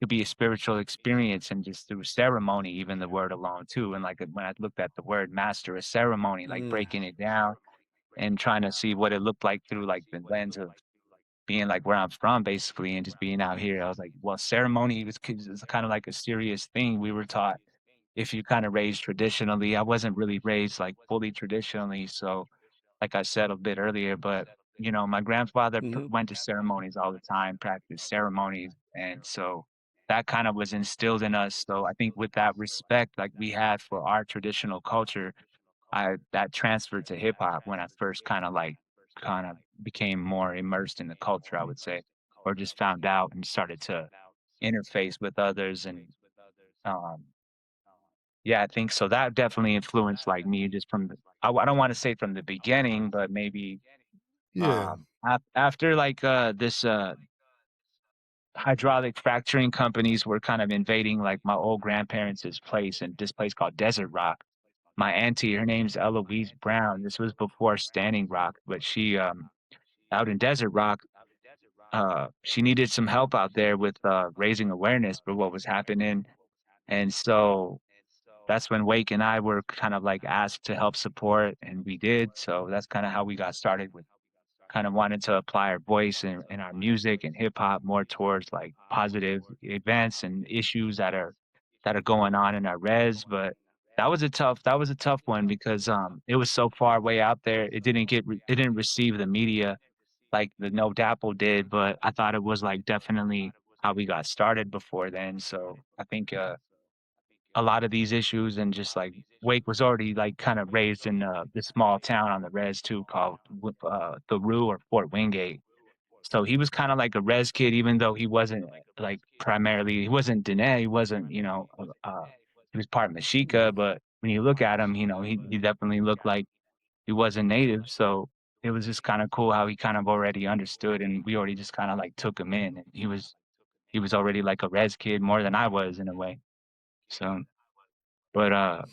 could be a spiritual experience and just through ceremony, even the word alone too. And like when I looked at the word master a ceremony, like Mm, breaking it down and trying to see what it looked like through like the lens of being like where I'm from basically and just being out here. I was like, well, ceremony is kind of like a serious thing we were taught if you kinda raised traditionally. I wasn't really raised, like, fully traditionally, so, like I said a bit earlier, but, my grandfather mhm, went to ceremonies all the time, practiced ceremonies, and so that kinda was instilled in us, so I think with that respect, like, we had for our traditional culture, I that transferred to hip hop when I first kinda became more immersed in the culture, I would say, or just found out and started to interface with others and, um Yeah, I think so. That definitely influenced like me just from the I don't want to say from the beginning, but maybe Yeah. after like this hydraulic fracturing companies were kind of invading like my old grandparents' place in this place called Desert Rock. My auntie, her name's Eloise Brown. This was before Standing Rock, but she out in Desert Rock, she needed some help out there with raising awareness for what was happening. And so that's when Wake and I were kind of like asked to help support, and we did. So that's kind of how we got started with kind of wanted to apply our voice in our music and hip hop more towards like positive events and issues that are going on in our res. But that was a tough one because it was so far way out there. It didn't receive the media like the No Dapple did, but I thought it was like definitely how we got started before then. So I think a lot of these issues and just like Wake was already like kind of raised in this small town on the res too called the Rue or Fort Wingate. So he was kind of like a res kid, even though he wasn't like primarily he wasn't Dene, he wasn't he was part Mexica, but when you look at him, he definitely looked like he wasn't native. So it was just kind of cool how he kind of already understood, and we already just kind of like took him in, and he was already like a res kid more than I was in a way. So, but I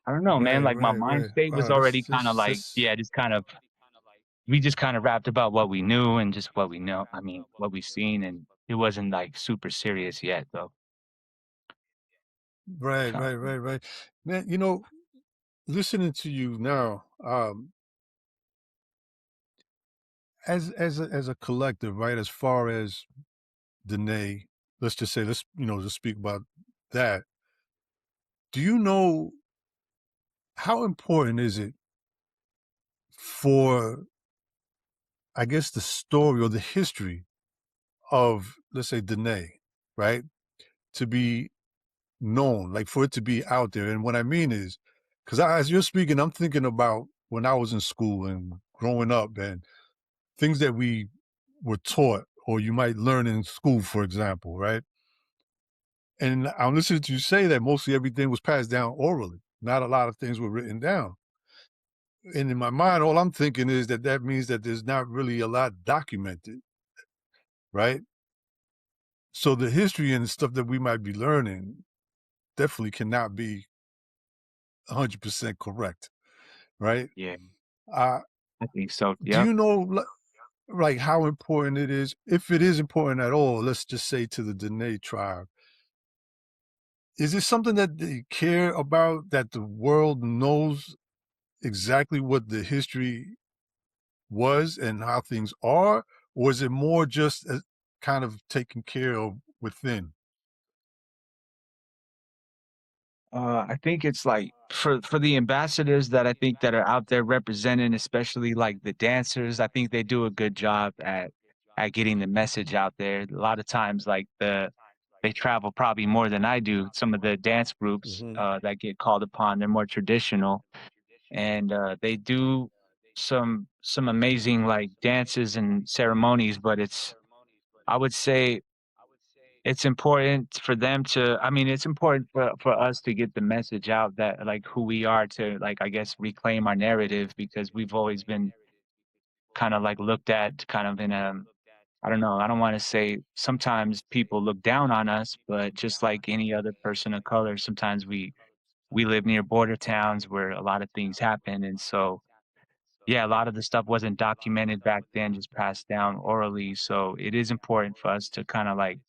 don't know, man, Right, like, my right, mind right. state was Wow, already kinda like this yeah, just kind of we just kinda rapped about what we knew and just what we know I mean, what we seen, and it wasn't, like, super serious yet, though. right, So, right, right, right. Man, you know, listening to you now, as a collective, right? As far as Danae, let's just say, just speak about that. Do you know how important is it for, I guess, the story or the history of, let's say, Danae, right, to be known, like for it to be out there? And what I mean is, because as you're speaking, I'm thinking about when I was in school and growing up and things that we were taught or you might learn in school, for example, right? And I'm listening to you say that mostly everything was passed down orally. Not a lot of things were written down. And in my mind, all I'm thinking is that that means that there's not really a lot documented, right? So the history and stuff that we might be learning definitely cannot be 100% correct, right? yeah, Uh, I think so, do yep. you know like how important it is, if it is important at all, let's just say to the Dene tribe? Is it something that they care about, that the world knows exactly what the history was and how things are? Or is it more just kind of taken care of within? I think it's like for the ambassadors that I think that are out there representing, especially like the dancers, I think they do a good job at getting the message out there. A lot of times, like they travel probably more than I do. Some of the dance groups Mhm. that get called upon, they're more traditional, and they do some amazing like dances and ceremonies. But it's I would say it's important for them to I mean, it's important for us to get the message out that, like, who we are to, like, I guess, reclaim our narrative because we've always been kinda, like, looked at kind of in a I don't know, I don't wanna say sometimes people look down on us, but just like any other person of color, sometimes we live near border towns where a lot of things happen, and so, yeah, a lot of the stuff wasn't documented back then, just passed down orally, so it is important for us to kinda, like,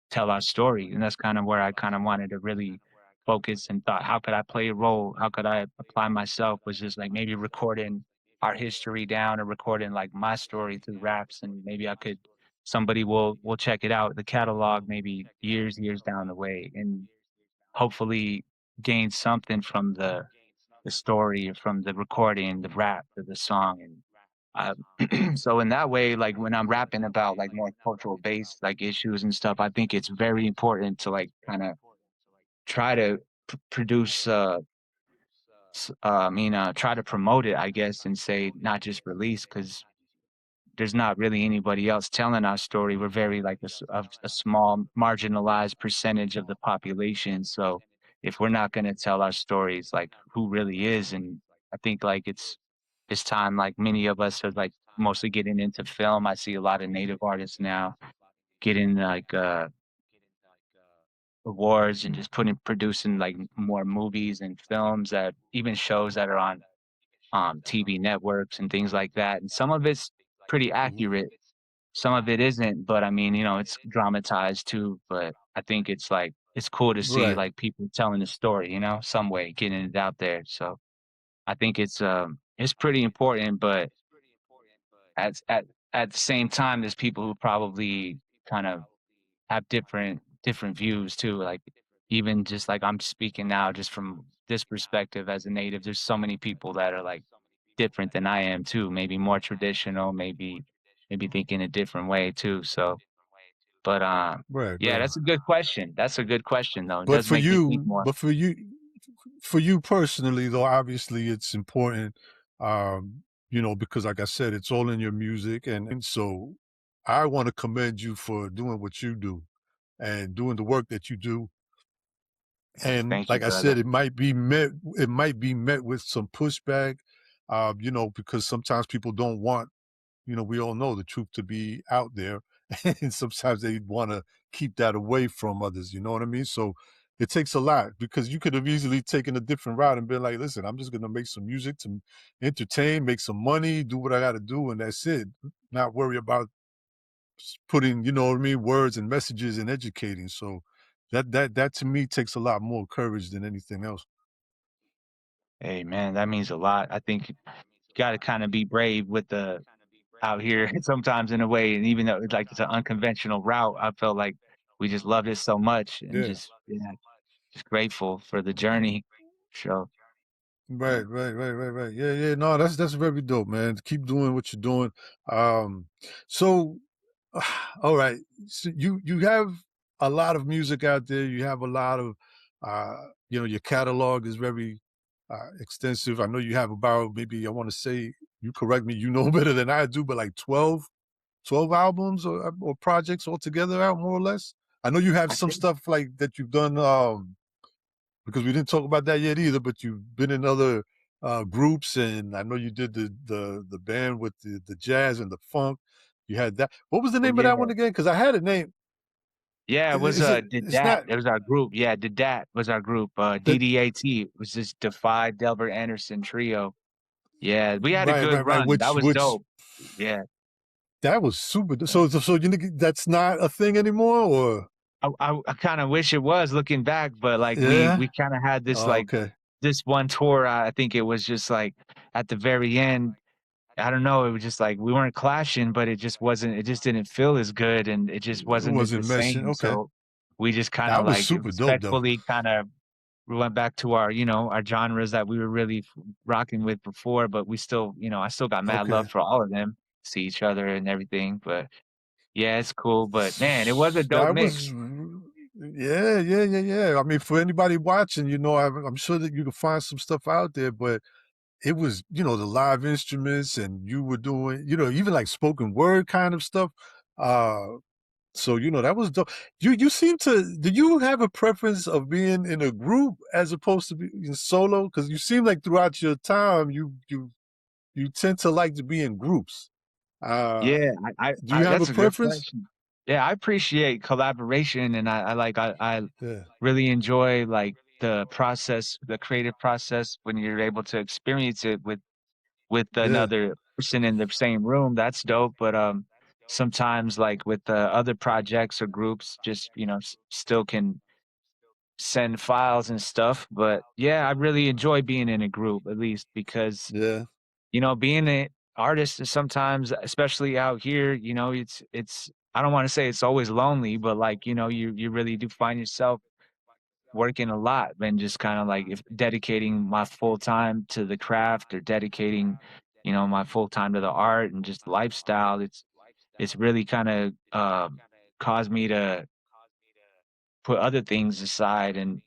tell our story. And that's kind of where I kind of wanted to really focus and thought, how could I play a role? How could I apply myself? Was just like maybe recording our history down or recording like my story through raps and maybe I could somebody will check it out, the catalog maybe years down the way and hopefully gain something from the story or from the recording, the rap or the song and so in that way, like when I'm rapping about like more cultural based like issues and stuff, I think it's very important to like kind of try to produce, try to promote it, I guess, and say not just release because there's not really anybody else telling our story. We're very like a small marginalized percentage of the population. So if we're not gonna tell our stories, like, who really is, and I think, like, it's time, like, many of us are, like, mostly getting into film. I see a lot of native artists now getting, like, awards and just producing, like, more movies and films that even shows that are on, TV networks and things like that, and some of it's pretty Mhm. accurate, some of it isn't, but, I mean, it's dramatized too, but I think it's, like it's cool to see, Right. like, people telling the story, some way, getting it out there, so I think it's pretty important, but at at at the same time, there's people who probably kind of have different views too, like, even just like I'm speaking now just from this perspective as a native, there's so many people that are, like, different than I am too, maybe more traditional, maybe thinking a different way too, so but, Right, yeah, right. that's a good question. That's a good question, though. It But does for make me think you, more. but for you personally, though, obviously it's important, because like I said, it's all in your music, and so I want to commend you for doing what you do and doing the work that you do. And Thank you, like I brother. said, it might be met with some pushback, because sometimes people don't want, we all know the truth to be out there, and sometimes they want to keep that away from others. You know what I mean? So it takes a lot because you could have easily taken a different route and been like, "Listen, I'm just going to make some music to entertain, make some money, do what I got to do, and that's it. Not worry about putting, you know what I mean, words and messages and educating." So that to me takes a lot more courage than anything else. Hey, man, that means a lot. I think you gotta kinda be brave with the out here sometimes in a way, and even though it's like it's an unconventional route, I felt like we just loved it so much and Yeah. just just grateful for the journey. So, Right, yeah. right. Yeah, yeah. No, that's very dope, man. Keep doing what you're doing. Um, so all right. So you have a lot of music out there. You have a lot of your catalog is very extensive. I know you have about, maybe I want to say, you correct me, you know better than I do, but like 12 albums or projects altogether out, more or less. I know you have I some think stuff like that you've done, because we didn't talk about that yet either, but you've been in other groups, and I know you did the band with the jazz and the funk. You had that. What was the oh, name of that one yeah. again? Because I had a name. Yeah, it was, Is it? Did It's Dat. not It was our group. Yeah, Did Dat was our group, that. DDAT was this Defy Delbert Anderson trio. Yeah, we had a Right, good right, right. run. That was Which dope. Yeah. that was super. Yeah. So you think that's not a thing anymore, or I kinda wish it was looking back, but, like, we yeah? kinda had this, Oh, like okay. this one tour, I think it was just, like, at the very end, I don't know, it was just, like, we weren't clashing, but it just didn't feel as good, and it just It wasn't the wasn't mentioned. same, Okay, so we just kinda, that was like, super dope, though. respectfully kinda we went back to our genres that we were really rocking with before, but we still I still got mad Okay. love for all of them, see each other and everything, but yeah, it's cool, but man, it was a dope That mix. was yeah, yeah, yeah, yeah. I mean, for anybody watching, I'm sure that you can find some stuff out there, but it was, the live instruments, and you were doing, even like spoken word kind of stuff. Uh, so that was dope. You seem to. Do you have a preference of being in a group as opposed to being solo? Because you seem like throughout your time, you tend to like to be in groups. Uh, Yeah, do you have a that's a good preference? question. Yeah, I appreciate collaboration, and I Yeah, really enjoy, like, the process, the creative process when you're able to experience it with yeah, another person in the same room, that's dope, but, sometimes, like, with, other projects or groups, just, still can send files and stuff, but, yeah, I really enjoy being in a group, at least because yeah, being an artist is sometimes, especially out here, it's I don't wanna say it's always lonely, but, like, you really do find yourself working a lot and just kinda, like, if dedicating my full time to the craft or dedicating, my full time to the art and just lifestyle, it's really kinda, caused me to put other things aside and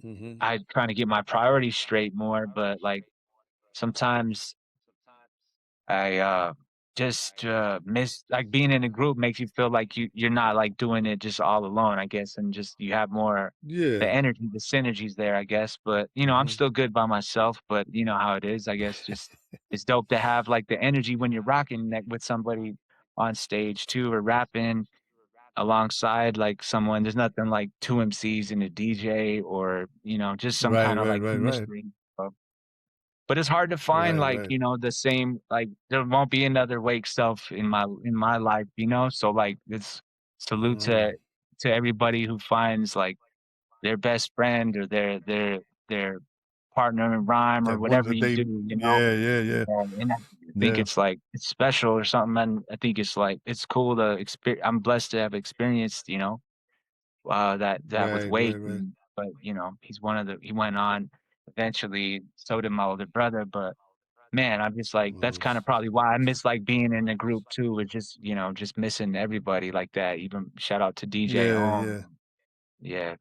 hmm, I trying to get my priorities straight more, but, like, sometimes I, just, miss like, being in a group makes you feel like you're not, like, doing it just all alone, I guess, and just you have more the Yeah. energy, the synergies there, I guess, but, I'm Mhm. still good by myself, but you know how it is, I guess, just it's dope to have, like, the energy when you're rocking that with somebody on stage too or rapping alongside, like, someone. There's nothing like 2 MCs and a DJ or, just some Right, kinda, right, like, right, right. chemistry, but it's hard to find, Right, like, right. the same like, there won't be another Wake Self in my life, so, like, it's salute Mm. to everybody who finds, like, their best friend or their partner in rhyme or That one whatever that you they do, yeah, yeah, yeah. and I think Yeah. it's, like, it's special or something, and I think it's, like, it's cool to I'm blessed to have experienced, that with Right, right, Wake, right. but, he's one of he went on eventually, so did my older brother, but man, I'm just like that's Mm. kinda probably why I miss, like, being in a group too, with just, just missing everybody like that, even shout out to DJ Yeah, Home. yeah. Yeah.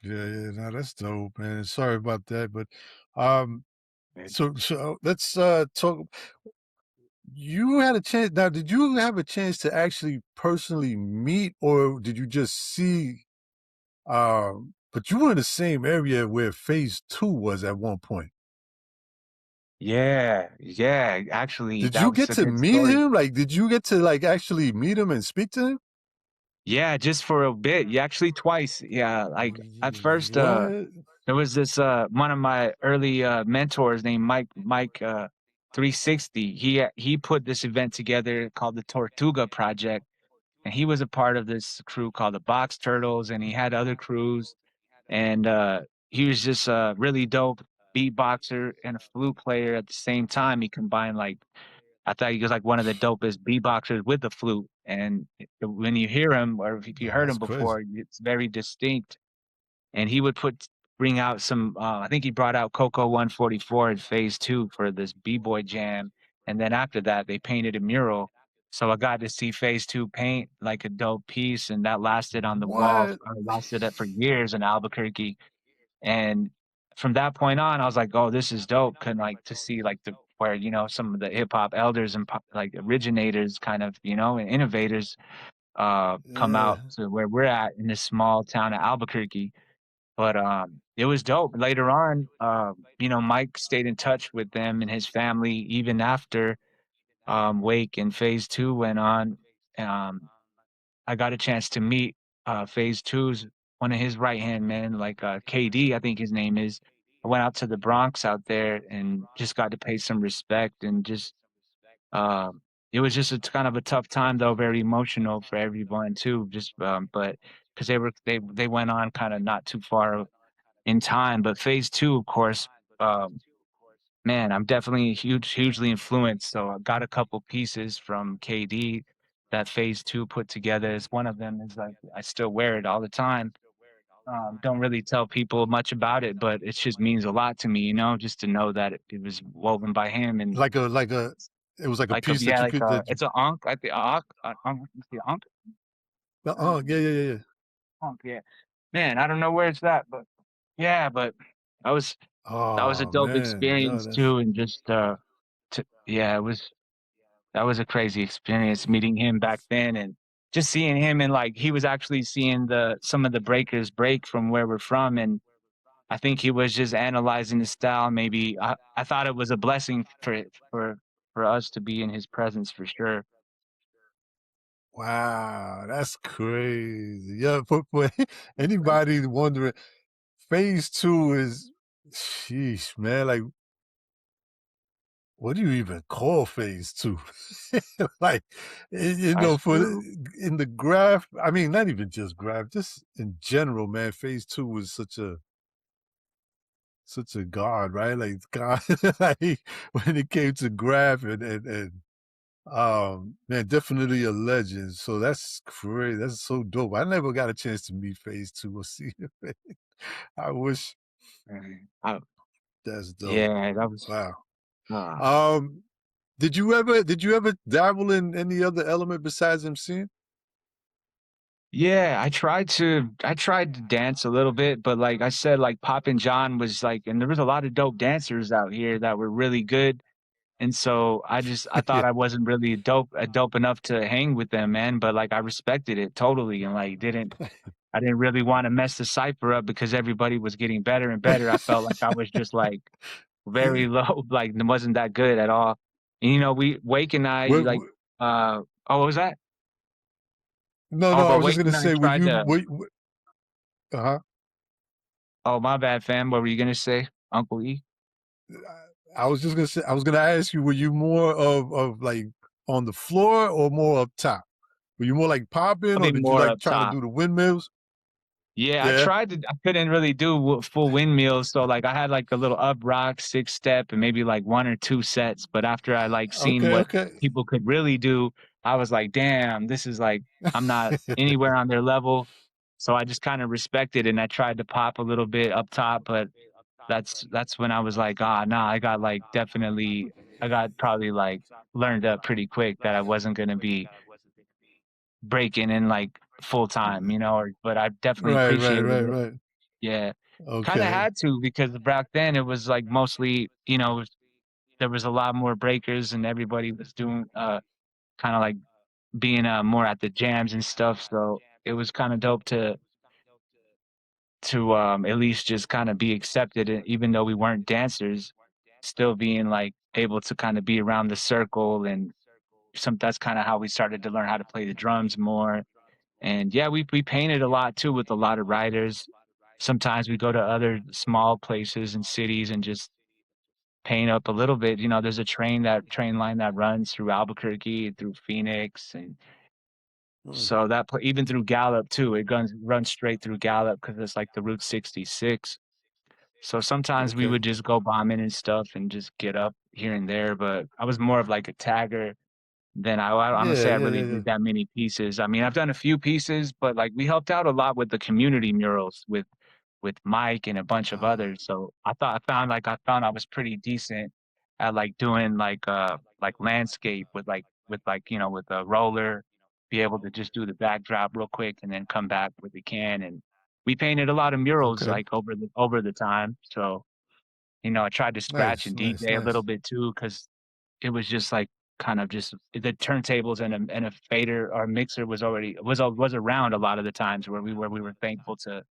Yeah, yeah. No, that's dope, man. Sorry about that, but um Man. so let's talk. You had a chance now, did you have a chance to actually personally meet, or did you just see but you were in the same area where phase 2 was at one point. Yeah, yeah, actually, Did that you was get a to good meet story. him? Like, did you get to, like, actually meet him and speak to him? Yeah, just for a bit, yeah, actually twice, yeah, like, at first, What? there was this, one of my early, mentors named Mike, 360. He put this event together called the Tortuga Project, and he was a part of this crew called the Box Turtles, and he had other crews, and, he was just a really dope beatboxer and a flute player at the same time. He combined, like I thought he was, like, one of the dopest beatboxers with the flute, and when you hear him or if you No, heard that's him crazy. before, it's very distinct, and he would bring out some, I think he brought out Coco 144 in phase 2 for this B-boy jam, and then after that, they painted a mural, so I got to see phase 2 paint, like, a dope piece, and that lasted on the wall What? lasted for years in Albuquerque, and from that point on, I was like, "Oh, this is dope," can like, to see, like, the where, some of the hip hop elders and like, originators kind of, and innovators, come Yeah. out to where we're at in this small town of Albuquerque. But, it was dope. Later on, Mike stayed in touch with them and his family even after, Wake and Phase 2 went on. Um, I got a chance to meet, Phase Two's one of his right-hand men, like, KD, I think his name is. I went out to the Bronx out there and just got to pay some respect and just, it was just a kind of a tough time though, very emotional for everyone too, just, but because they went on kinda not too far in time, but phase 2, of course, um, man, I'm definitely hugely influenced, so I got a couple pieces from KD that phase 2 put together. Is one of them is, like, I still wear it all the time. Don't really tell people much about it, but it just means a lot to me, just to know that it was woven by him and Like a it's it was like a like a piece yeah, that you like could that you it's a ankh, like the ankh, the ankh? yeah, yeah, yeah, yeah. Ankh, yeah. Man, I don't know where it's at, but yeah, but that was that was a Oh, dope man. Yeah, experience that's too, and just, yeah, that was a crazy experience meeting him back then and just seeing him and, like, he was actually seeing some of the breakers break from where we're from, and I think he was just analyzing the style, maybe I thought it was a blessing for us to be in his presence for sure. wow, that's crazy. Yeah, for anybody wondering, phase 2 is sheesh, man, like, what do you even call phase 2? Like, That's for true. in the graph, I mean, not even just graph, just in general, man, phase 2 was such a god, right? Like, God, like, when it came to graph and man, definitely a legend. So that's great. That's so dope. I never got a chance to meet phase 2 or see him. I wish. Mhm. That's dope. Yeah, that was Wow. ah. Um, did you ever dabble in any other element besides MCing? Yeah, I tried to dance a little bit, but like I said, like Poppin' John was like and there was a lot of dope dancers out here that were really good. And so I Yeah. thought I wasn't really dope enough to hang with them, man, but, like, I respected it totally and, like, didn't I didn't really wanna mess the cypher up because everybody was getting better and better. I felt like I was just, like, very low, like, it wasn't that good at all. And, we Wake and I, Where, like, oh, what was that? no, Oh, no, I but was just Wake gonna and I say, were tried you to were uh-huh. Oh, my bad, fam. What were you gonna say, Uncle E? I was just gonna say, I was gonna ask you, were you more of like on the floor or more up top? Were you more like popping, or Probably did you more like up try to top. do the windmills? Yeah, Yeah. I couldn't really do full windmills, so, like, I had, like, a little up rock, 6 step, and maybe, like, 1 or 2 sets, but after I, like, seen Okay, what okay. people could really do, I was like, "Damn, this is, like I'm not anywhere on their level." So I just kinda respected and I tried to pop a little bit up top, but that's when I was like, "Ah, nah, I got probably, like, learned up pretty quick that I wasn't gonna be breaking in, like, full time," but I definitely Right, right, appreciated right, it. right. Yeah. Kinda Okay. had to because back then it was, like, mostly, there was a lot more breakers and everybody was doing, kinda, like, being, more at the jams and stuff, so it was kinda dope to at least just kinda be accepted, even though we weren't dancers, still being, like, able to kinda be around the circle, and that's kinda how we started to learn how to play the drums more. And yeah, we painted a lot too with a lot of writers. Sometimes we go to other small places and cities and just paint up a little bit. There's a train line that runs through Albuquerque, through Phoenix, and Mm, so even through Gallup too. It runs straight through Gallup because it's like the Route 66. So sometimes we okay. would just go bombing and stuff and just get up here and there. But I was more of like a tagger then I don't Yeah, say I yeah, really yeah, yeah. did that many pieces. I mean, I've done a few pieces, but, like, we helped out a lot with the community murals with Mike and a bunch of Ah, others, so I found I was pretty decent at, like, doing, like, landscape with a roller, be able to just do the backdrop real quick and then come back with the can, and we painted a lot of murals, okay. like, over the time, so, I tried to scratch Nice, and nice, DJ a little nice. bit too, because it was just like kind of just the turntables and a fader or mixer was around a lot of the times where we were thankful to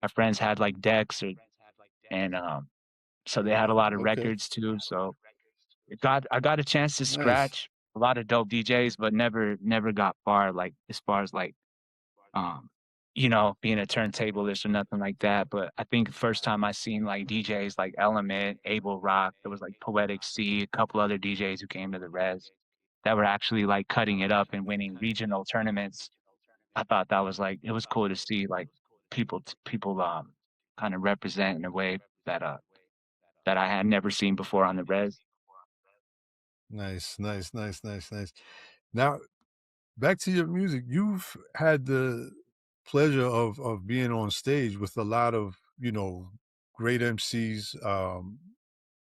our friends had like decks and so they had a lot of Okay. records too. So I got a chance to Nice. scratch a lot of dope DJs, but never got far like as far as like um, being a turntablist or nothing like that. But I think the first time I seen like DJs like Element, Able Rock, there was like Poetic C, a couple other DJs who came to the res that were actually like cutting it up and winning regional tournaments. I thought that was like it was cool to see like people kind of represent in a way that uh that I had never seen before on the res. Nice, nice, nice, nice, nice. Now, back to your music. You've had the pleasure of being on stage with a lot of, great MCs,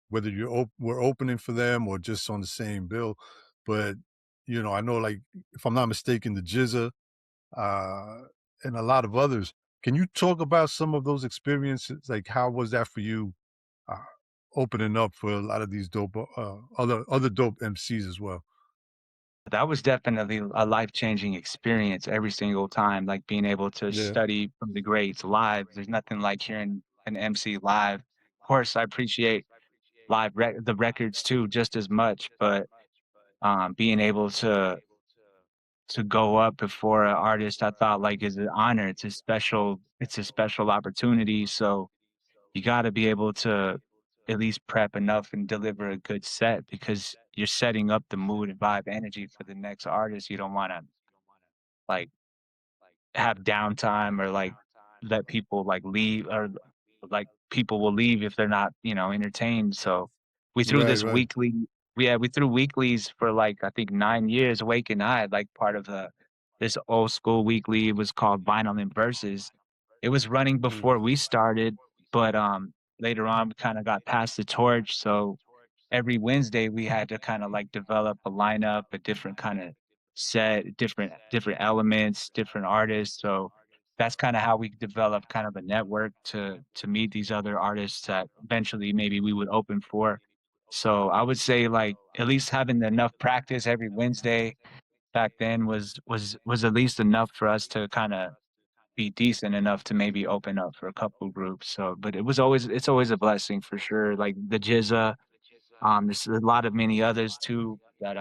whether we're opening for them or just on the same bill. But, I know, like, if I'm not mistaken, the Jizza, uh, and a lot of others. Can you talk about some of those experiences? Like, how was that for you, uh, opening up for a lot of these dope, other dope MCs as well? That was definitely a life-changing experience every single time, like being able to Yeah. study from the greats live. There's nothing like hearing an MC live. Of course, I appreciate the records too just as much, but being able to go up before an artist I thought like is an honor. It's a special opportunity. So you got to be able to at least prep enough and deliver a good set because you're setting up the mood and vibe energy for the next artist. You don't want to like have downtime or like let people like leave or like people will leave if they're not, entertained. So we threw Right, this right. weekly we threw weeklies for like I think 9 years. Wake and I like part of the this old school weekly. It was called Vinyl and Verses. It was running Mm. before we started, but later on we kind of got passed the torch. So every Wednesday we had to kind of like develop a lineup, a different kind of set, different elements, different artists. So that's kind of how we developed kind of a network to meet these other artists that eventually maybe we would open for. So I would say like at least having enough practice every Wednesday back then was at least enough for us to kind of be decent enough to maybe open up for a couple groups. So, but it's always a blessing for sure. Like the Jizza, there's a lot of many others too that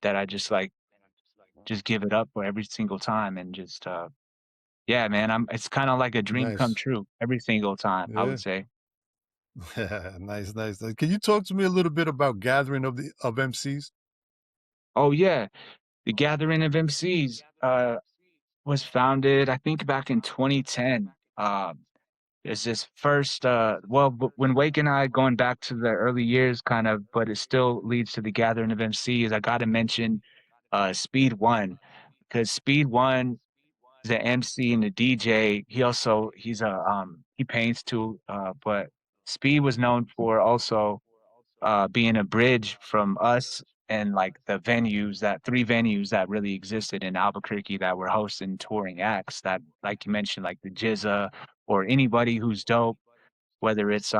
I just like just give it up for every single time and just yeah, man, it's kind of like a dream come Nice. true every single time, I Yeah. would say. Nice, nice, nice. Can you talk to me a little bit about gathering of MCs? Oh yeah, the Gathering of MCs was founded I think back in 2010. It's this first well when Wake and I going back to the early years kind of, but it still leads to the Gathering of MCs. I got to mention Speed One because Speed One is an MC and a DJ. He's a he paints too, but Speed was known for also being a bridge from us and like the venues that 3 venues that really existed in Albuquerque that were hosting touring acts that, like you mentioned, like the Jizza or anybody who's dope, whether it's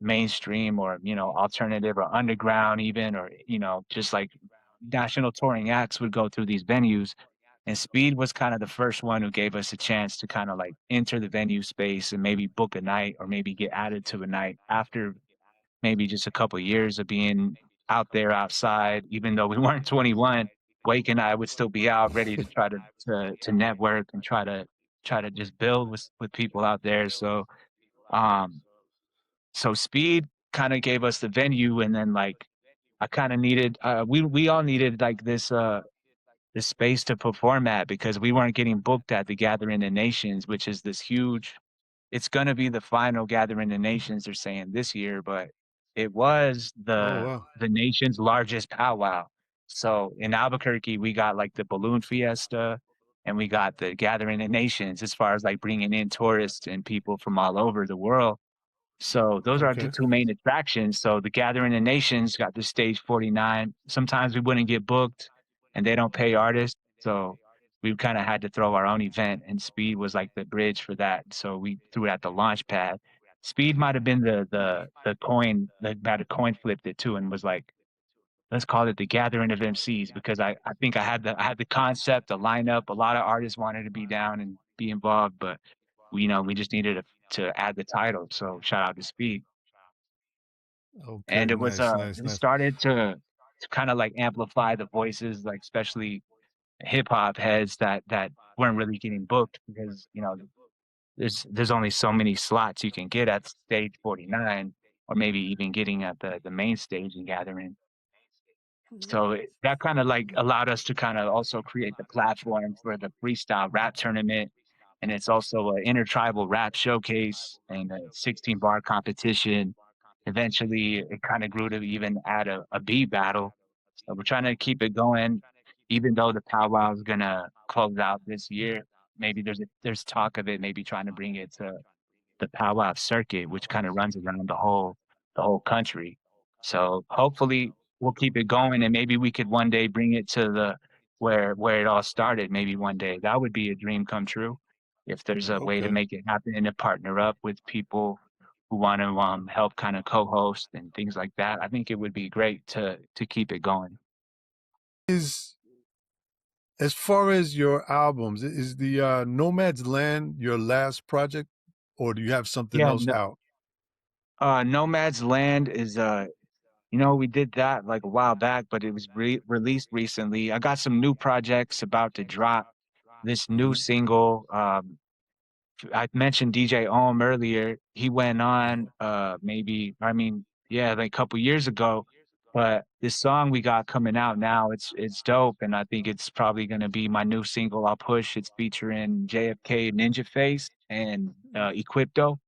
mainstream or alternative or underground even, or just like national touring acts would go through these venues. And Speed was kind of the first one who gave us a chance to kind of like enter the venue space and maybe book a night or maybe get added to a night after maybe just a couple years of being out there outside, even though we weren't 21. Wake and I would still be out ready to try to network and try to just build with people out there. Um so Speed kind of gave us the venue, and then like I kind of needed we all needed like this space to perform at because we weren't getting booked at the Gathering of Nations, which is this huge, it's gonna be the final Gathering of Nations, they're saying this year, but it was Oh the wow. the nation's largest powwow. So in Albuquerque, we got like the balloon fiesta and we got the Gathering of Nations as far as like bringing in tourists and people from all over the world. So those are the Okay. 2 main attractions. So the Gathering of Nations got the Stage 49. Sometimes we wouldn't get booked and they don't pay artists, so we kinda had to throw our own event, and Speed was like the bridge for that, so we threw it at the launch pad. Speed might have been the coin that might have coin flipped it too and was like, "Let's call it the Gathering of MCs," because I think I had the concept, the lineup, a lot of artists wanted to be down and be involved, but we just needed to add the title, so shout out to Speed. Okay. And Nice, nice, it nice. started to kinda, like, amplify the voices, like, especially hip hop heads that weren't really getting booked because, there's only so many slots you can get at stage 49 or maybe even getting at the main stage and Gathering. So that kind of like allowed us to kind of also create the platform for the freestyle rap tournament. And it's also an intertribal rap showcase and a 16 bar competition. Eventually, it kind of grew to even add a beat battle. So we're trying to keep it going, even though the powwow is gonna close out this year. Maybe there's talk of it, maybe trying to bring it to the powwow circuit, which kind of runs around the whole country. So hopefully we'll keep it going and maybe we could one day bring it to the where it all started, maybe one day. That would be a dream come true. If there's a way to Okay. make it happen and to partner up with people who want to help kind of co-host and things like that, I think it would be great to keep it going. Is as far as your albums, is the Nomad's Land your last project, or do you have something Yeah, else no, out? Nomad's Land is we did that like a while back, but it was released recently. I got some new projects about to drop. This new Hmm. single, I mentioned DJ Ohm earlier. He went on, maybe, I mean, yeah, like a couple years ago. But this song we got coming out now, it's dope, and I think it's probably gonna be my new single I'll push. It's featuring JFK, Ninja Face, and Equipto.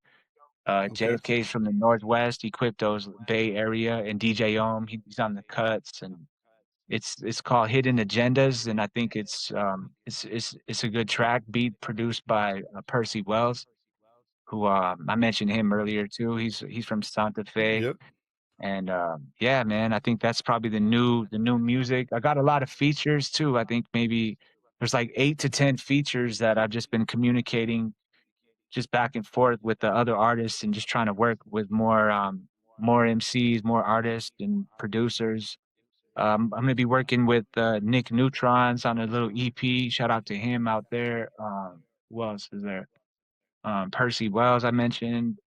Okay. JFK's from the Northwest, Equipto's Bay Area, and DJ Ohm, he's on the cuts, and it's called Hidden Agendas, and I think it's a good track, beat produced by Percy Wells, who I mentioned him earlier too. He's from Santa Fe, Yep. and yeah, man, I think that's probably the new music. I got a lot of features too. I think maybe there's like 8 to 10 features that I've just been communicating just back and forth with the other artists and just trying to work with more. more MCs, more artists and producers. I'm gonna be working with Nick Neutrons on a little EP. Shout out to him out there. Who else is there? Percy Wells, I mentioned.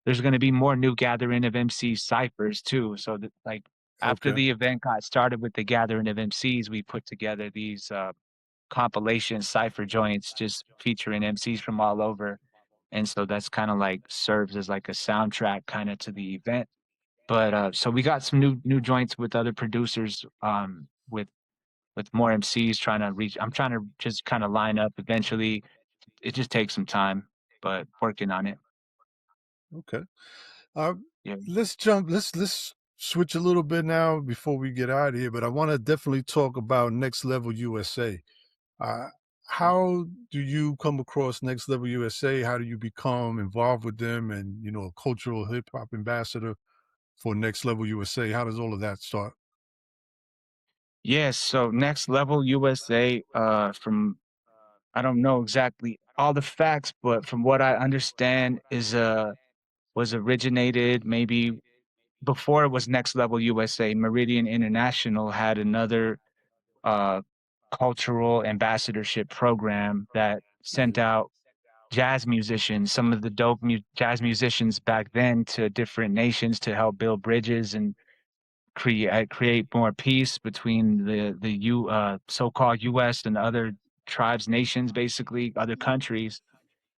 There's gonna be more new gathering of MC ciphers too. So that like after Okay. the event got started with the gathering of MCs, we put together these compilation cipher joints just featuring MCs from all over. And so that's kind of like serves as like a soundtrack kind of to the event. But so we got some new joints with other producers, with more MCs trying to reach. I'm trying to just kind of line up eventually. It just takes some time, but working on it. Okay. Uh, Yeah. let's jump. Let's switch a little bit now before we get out of here. But I want to definitely talk about Next Level USA. Uh, how do you come across Next Level USA? How do you become involved with them and, a cultural hip hop ambassador for Next Level USA? How does all of that start? Yes. So Next Level USA, from I don't know exactly all the facts, but from what I understand, is was originated maybe before it was Next Level USA. Meridian International had another uh, cultural ambassadorship program that sent out jazz musicians, some of the jazz musicians back then, to different nations to help build bridges and create more peace between the so-called U.S. and other tribes, nations, basically other countries.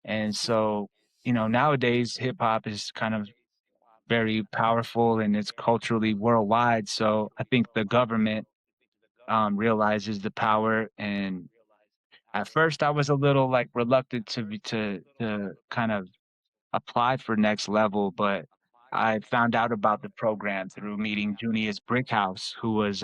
And so, nowadays hip hop is kind of very powerful and it's culturally worldwide. So I think the government realizes the power. And at first, I was a little like reluctant to kind of apply for Next Level, but I found out about the program through meeting Junius Brickhouse, who was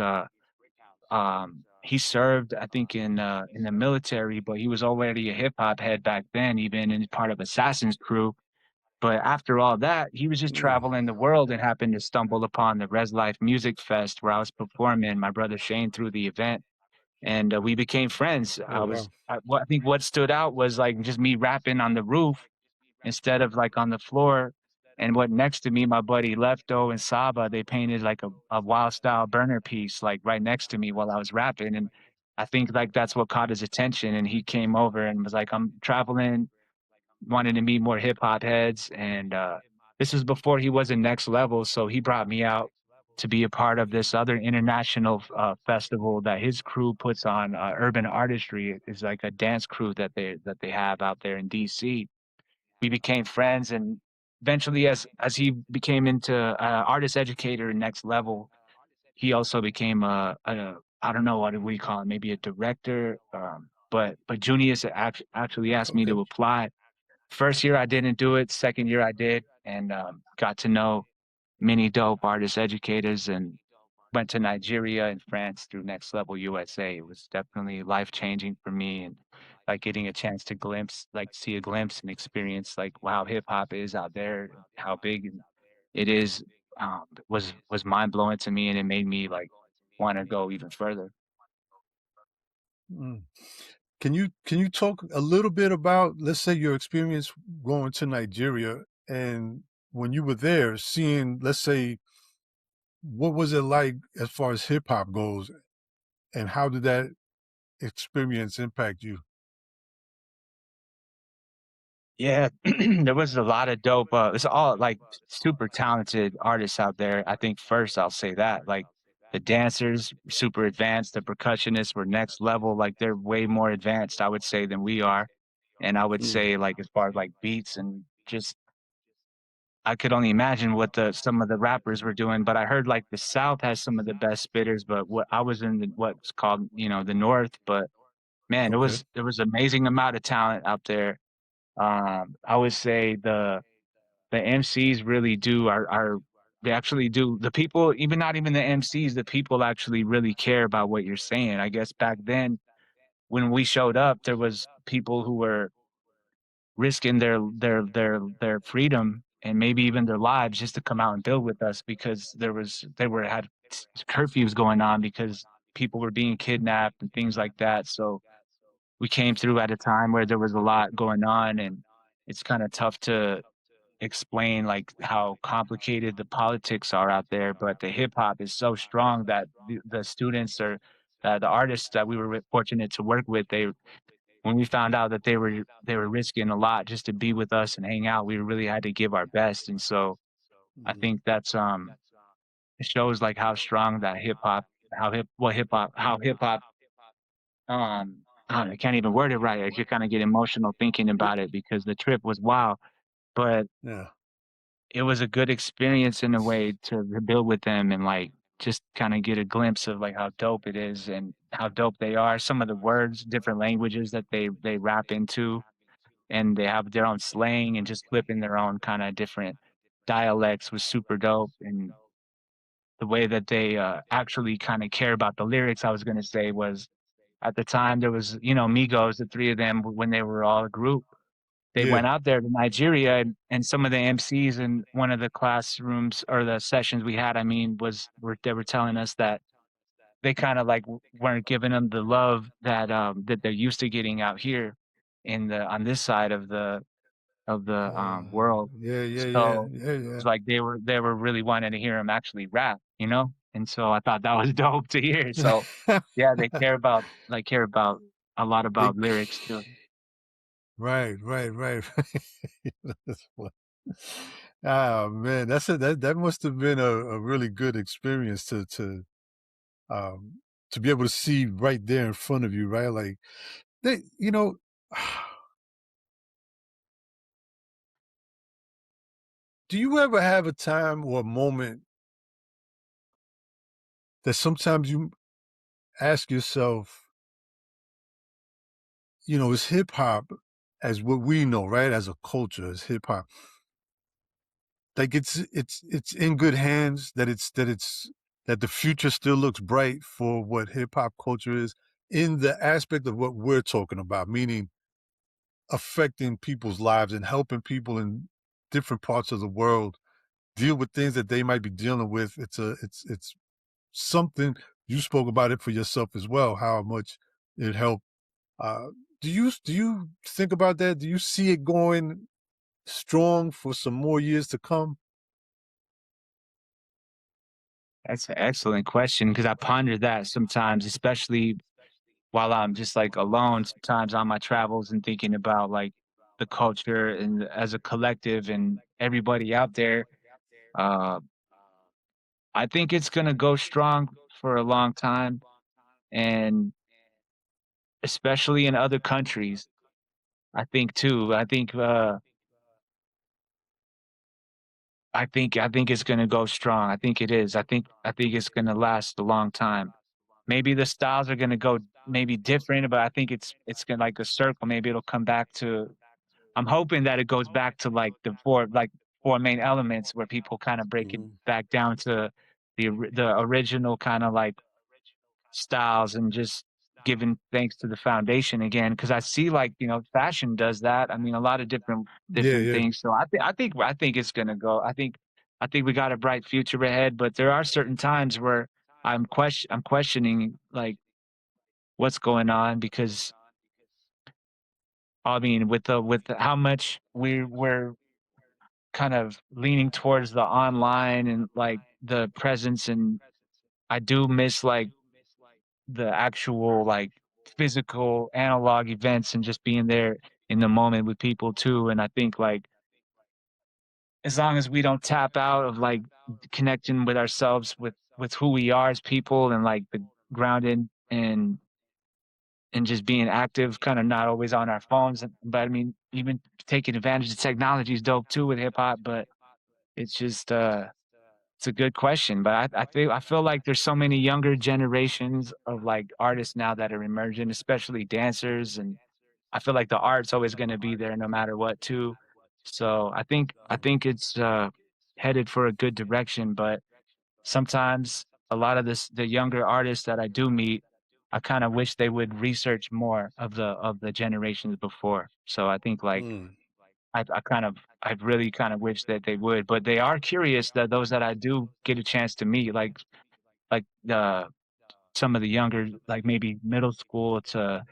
he served, I think, in the military, but he was already a hip hop head back then, even in part of Assassin's crew. But after all that, he was just Mm. traveling the world and happened to stumble upon the Res Life Music Fest where I was performing. My brother Shane threw the event, and we became friends. Oh, wow. I think what stood out was like just me rapping on the roof instead of like on the floor. And what next to me, my buddy Lefto and Saba, they painted like a wild style burner piece like right next to me while I was rapping. And I think like that's what caught his attention. And he came over and was like, I'm traveling, wanted to meet more hip hop heads. And this was before he was in Next Level. So he brought me out to be a part of this other international festival that his crew puts on. Urban Artistry is like a dance crew that they have out there in DC. We became friends, and eventually as he became into artist educator Next Level, he also became a I don't know, what do we call it, maybe a director. But Junius actually asked me Okay. to apply. First year I didn't do it, second year I did, and got to know many dope artist educators, and went to Nigeria and France through Next Level USA. It was definitely life changing for me, and like getting a chance to see a glimpse and experience like wow, hip hop is out there, how big it is, was mind blowing to me, and it made me like want to go even further. Mm. Can you talk a little bit about, let's say, your experience going to Nigeria and when you were there, seeing, let's say, what was it like as far as hip hop goes, and how did that experience impact you? Yeah, there was a lot of dope. It's all like super talented artists out there. I think first I'll say that like the dancers super advanced, the percussionists were next level. Like they're way more advanced, I would say, than we are. And I would Mm. say like as far as like beats and just I could only imagine what the some of the rappers were doing. But I heard like the South has some of the best spitters. But what I was in what's called the North. But man, it Okay. was amazing amount of talent out there. I would say the MCs really do are they actually do the people, even not even the MCs, the people actually really care about what you're saying. I guess back then when we showed up, there was people who were risking their freedom and maybe even their lives just to come out and build with us because they were had curfews going on because people were being kidnapped and things like that. So we came through at a time where there was a lot going on, and it's kind of tough to explain like how complicated the politics are out there, but the hip hop is so strong that the students or the artists that we were fortunate to work with, they when we found out that they were risking a lot just to be with us and hang out, we really had to give our best. And so I Mhm. think that's it shows like how strong that hip hop, how hip hop I can't even word it right. I just kind of get emotional thinking about it because the trip was wild, but Yeah. it was a good experience in a way to build with them and like just kind of get a glimpse of like how dope it is and how dope they are. Some of the words, different languages that they rap into, and they have their own slang and just flipping their own kind of different dialects was super dope. And the way that they actually kind of care about the lyrics, I was gonna say was at the time there was Migos, the three of them when they were all a group they Yeah. went out there to Nigeria, and some of the MCs in one of the classrooms or the sessions we had, I mean, they were telling us that they kinda, like, weren't giving them the love that they're used to getting out here in the on this side of the world. Yeah, yeah, yeah, So, yeah, it's yeah. like they were really wanting to hear him actually rap, you know? And so I thought that was dope to hear. So, yeah, they care about a lot They about lyrics too. right, right, right. That's fu Ah, man, that must have been a really good experience um, to be able to see right there in front of you, right? Like, they do you ever have a time or a moment that sometimes you ask yourself, is hip hop as what we know, right? As a culture, as hip hop, like it's in good hands, that the future still looks bright for what hip hop culture is in the aspect of what we're talking about, meaning affecting people's lives and helping people in different parts of the world deal with things that they might be dealing with. It's something you spoke about it for yourself as well, how much it helped. Uh, do you think about that? Do you see it going strong for some more years to come? That's an excellent question because I ponder that sometimes, especially while I'm just like alone, sometimes on my travels and thinking about like the culture and as a collective and everybody out there. Uh, I think it's gonna go strong for a long time, and especially in other countries. I think too. I think it's gonna go strong. I think it is. I think it's gonna last a long time. Maybe the styles are gonna go maybe different, but I think it's gonna like a circle. Maybe it'll come back to I'm hoping that it goes back to like the four main elements where people kind of break it Mhm. back down to the original kind of like styles and just giving thanks to the foundation again. Because I see like, fashion does that. I mean, a lot of Yeah, different yeah. things. So I think it's gonna go. I think we got a bright future ahead, but there are certain times where I'm questioning like what's going on because I mean with how much we're kind of leaning towards the online and like the presence, and I do miss like the actual like physical analog events and just being there in the moment with people too. And I think like as long as we don't tap out of like connecting with ourselves with who we are as people and like the grounded and just being active, kind of not always on our phones. But I mean, even taking advantage of technology is dope too with hip hop. But it's just it's a good question, but I feel like there's so many younger generations of like artists now that are emerging, especially dancers, and I feel like the art's always going to be there no matter what too. So I think it's headed for a good direction, but sometimes a lot of the younger artists that I do meet, I kind of wish they would research more of the generations before. So I think like Mm. I really kind of wish that they would, but they are curious that those that I do get a chance to meet, like some of the younger, like maybe middle school to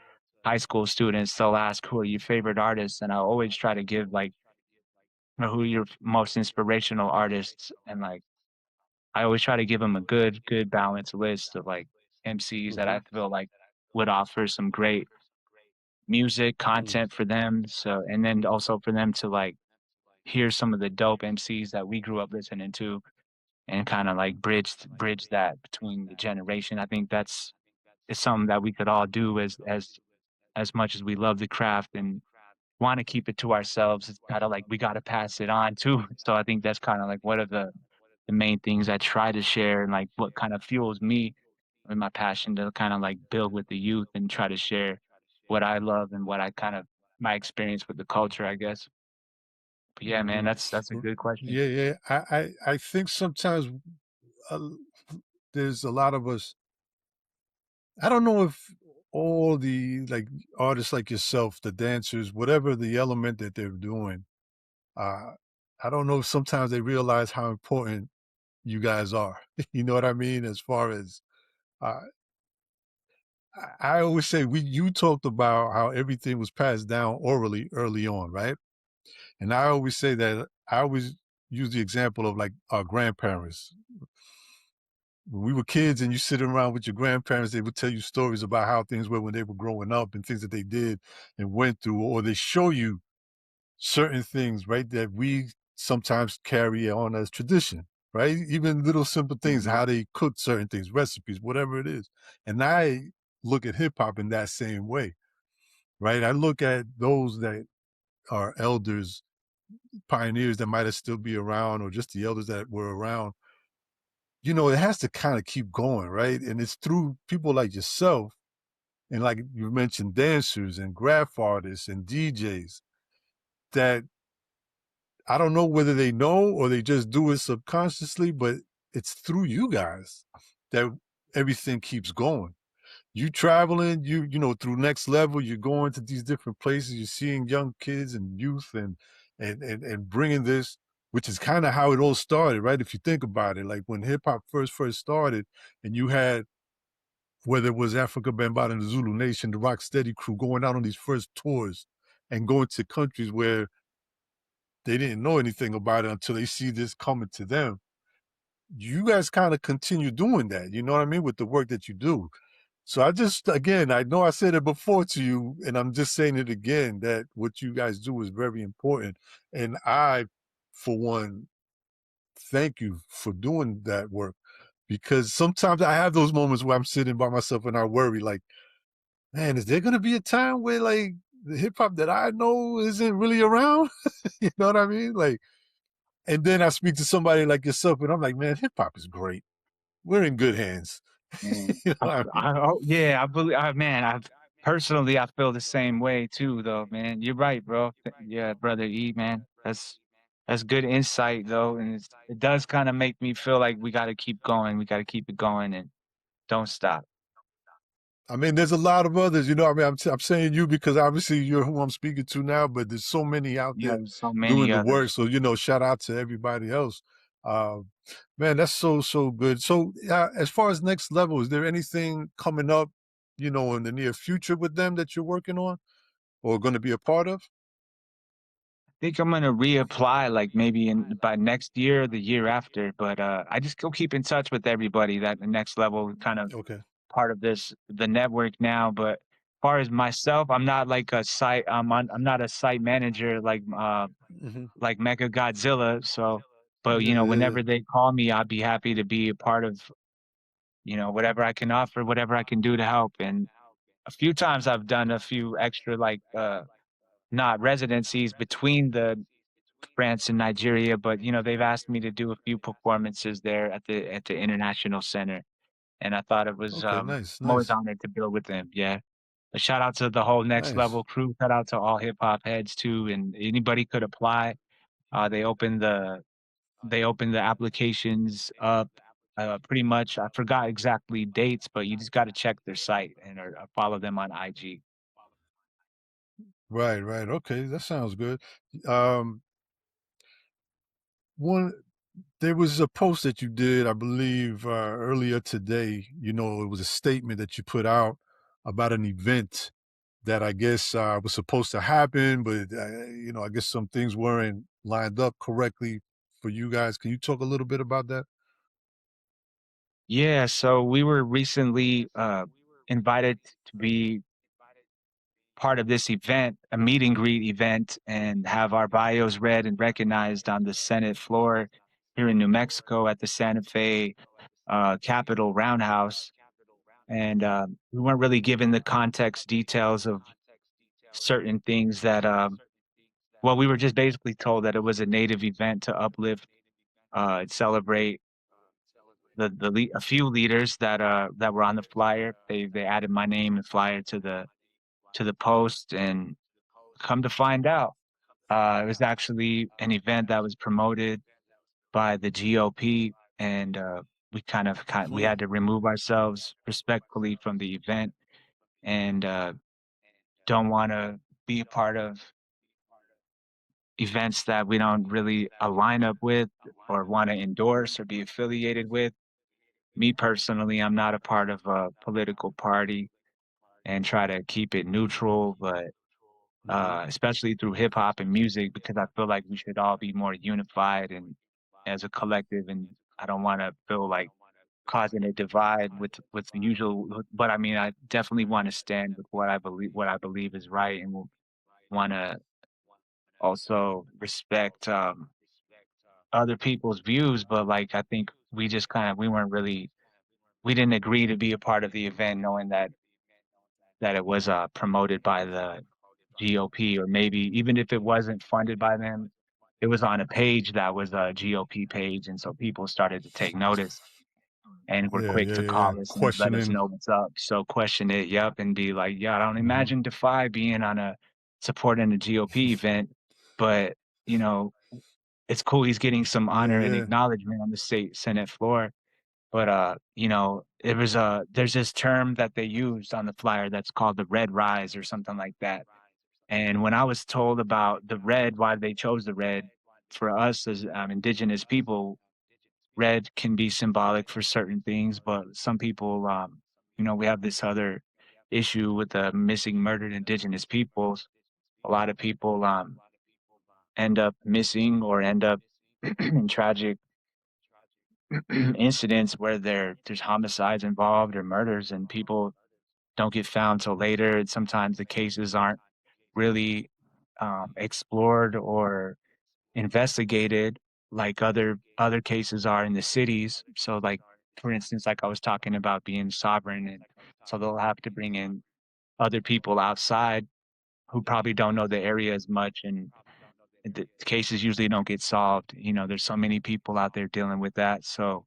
high school students, they'll ask who are your favorite artists, and I always try to give like or who your most inspirational artists, and like I always try to give them a good balanced list of like MCs that I Mhm. feel like would offer some great music Mm. content for them. So, and then also for them to like hear some of the dope MCs that we grew up listening to and kind of like bridge that between the generation. I think that's is something that we could all do as much as we love the craft and want to keep it to ourselves. It's kind of like we got to pass it on too. So I think that's kind of like one of the main things I try to share and like what kind of fuels me and my passion to kind of like build with the youth and try to share what I love and what I kind of my experience with the culture, I guess. But yeah, man, Mhm. that's a R good question. Yeah, yeah. I think sometimes, uh, there's a lot of us. I don't know if all the, like, artists like yourself, the dancers, whatever the element that they're doing, uh, I don't know if sometimes they realize how important you guys are. You know what I mean? As far as, uh, I always say you talked about how everything was passed down orally early on, right? And I always say that I always use the example of, like, our grandparents. When we were kids and you sit around with your grandparents, they would tell you stories about how things were when they were growing up and things that they did and went through, or they show you certain things, right, that we sometimes carry on as tradition, right? Even little simple things, Mhm. how they cook certain things, recipes, whatever it is. And I look at hip hop in that same way, right? I look at those that are elders, pioneers that might have still be around, or just the elders that were around. It has to kind of keep going, right? And it's through people like yourself, and like you mentioned, dancers and graph artists and DJs, that I don't know whether they know or they just do it subconsciously, but it's through you guys that everything keeps going. You traveling, through next level, you're going to these different places, you're seeing young kids and youth, and bringing this, which is kind of how it all started, right? If you think about it, like when hip hop first started, and you had, whether it was Africa Bambaataa and the Zulu Nation, the Rock Steady crew going out on these first tours and going to countries where they didn't know anything about it until they see this coming to them. You guys kind of continue doing that, you know what I mean, with the work that you do. So again, I know I said it before to you, and I'm just saying it again, that what you guys do is very important. And I, for one, thank you for doing that work, because sometimes I have those moments where I'm sitting by myself and I worry, like, man, is there going to be a time where, like, the hip hop that I know isn't really around? You know what I mean? Like, and then I speak to somebody like yourself, and I'm like, man, hip hop is great. We're in good hands. Man, You know what I mean? oh, yeah, I believe man, I've personally, I feel the same way too, though, man. You're right, bro. Yeah, brother E, man. That's good insight, though, and it does kind of make me feel like we got to keep going. We got to keep it going and don't stop. I mean, there's a lot of others. I mean, I'm saying you because obviously you're who I'm speaking to now, but there's so many out Yeah, there there's so many doing the work. others. So, shout out to everybody else. Uh, Man, that's so good. So, as far as next level, is there anything coming up, in the near future with them that you're working on or going to be a part of? Think I'm gonna reapply like maybe in by next year or the year after, but I just go keep in touch with everybody that the next level kind of Okay. part of the network now. But far as myself, I'm not like a site I'm not a site manager Hmm. like Mega Godzilla. So but Yeah, yeah, yeah. whenever they call me, I'd be happy to be a part of, whatever I can offer, whatever I can do to help. And a few times I've done a few extra like not residencies between the France and Nigeria, but they've asked me to do a few performances there at the International Center, and I thought it was Okay, nice, I'm always nice, honored to build with them. Yeah, a shout out to the whole Next nice. Level crew. Shout out to all hip hop heads too, and anybody could apply. They opened the applications up. Pretty much, I forgot exactly dates, but you just got to check their site and or follow them on IG. Right, right. Okay, that sounds good. Um, one There was a post that you did, I believe, earlier today. It was a statement that you put out about an event that I guess was supposed to happen, but I guess some things weren't. lined up correctly for you guys. Can you talk a little bit about that? Yeah, so we were recently invited to be part of this event, a meet and greet event, and have our bios read and recognized on the Senate floor here in New Mexico at the Santa Fe Capitol Roundhouse. And we weren't really given the context details of certain things that, well, we were just basically told that it was a native event to uplift and celebrate a few leaders that were on the flyer. They added my name and flyer to the post, and come to find out, it was actually an event that was promoted by the GOP, and we Hmm. had to remove ourselves respectfully from the event, and don't want to be a part of events that we don't really align up with or want to endorse or be affiliated with. Me personally, I'm not a part of a political party and try to keep it neutral, but Hmm. especially through hip hop and music, because I feel like we should all be more unified and as a collective. And I don't want to feel like causing a divide with the usual. But I mean, I definitely want to stand with what I believe is right, and want to also respect other people's views. But like, I think we just we weren't really we didn't agree to be a part of the event, knowing that it was promoted by the GOP, or maybe even if it wasn't funded by them, it was on a page that was a GOP page, and so people started to take notice and were Yeah, quick yeah, to yeah, yeah. call us and let us Questioning. know what's up. So question it, yep, and be like, yeah, I don't Hmm. imagine Defy being on a supporting a GOP event, but you know, it's cool he's getting some Yeah, honor and yeah. acknowledgement on the state Senate floor. But it was there's this term that they used on the flyer that's called the red rise or something like that. And when I was told about the red, why they chose the red, for us as indigenous people, red can be symbolic for certain things, but some people, we have this other issue with the missing, murdered indigenous peoples. A lot of people end up missing or end up in tragic incidents where there's homicides involved or murders, and people don't get found till later. And sometimes the cases aren't really explored or investigated like other cases are in the cities. So like for instance, like I was talking about being sovereign, and so they'll have to bring in other people outside who probably don't know the area as much, and the cases usually don't get solved. There's so many people out there dealing with that. So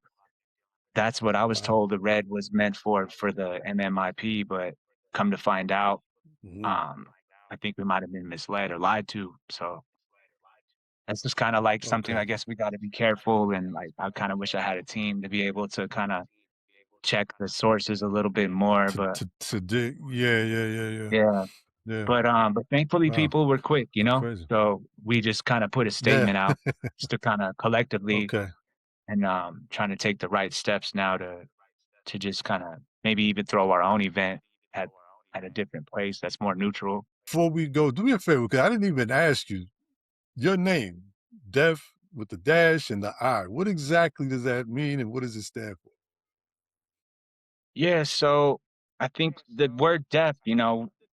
that's what I was Wow. told the red was meant for the MMIP, but come to find out, Hmm. um, I think we might have been misled or lied to. So that's just kinda like something Okay. I guess we gotta be careful, and, like, I kinda wish I had a team to be able to kinda check the sources a little bit more, but To dig. Yeah, yeah, yeah, yeah, yeah. yeah. But thankfully Wow. people were quick, That's crazy. So we just kinda put a Yeah. statement out just to kinda collectively, Okay. and, trying to take the right steps now to just kinda maybe even throw our own event at at a different place that's more neutral. Before we go, do me a favor, because I didn't even ask you your name. Def with the dash and the I. What exactly does that mean, and what does it stand for? Yeah, so I think the word deaf,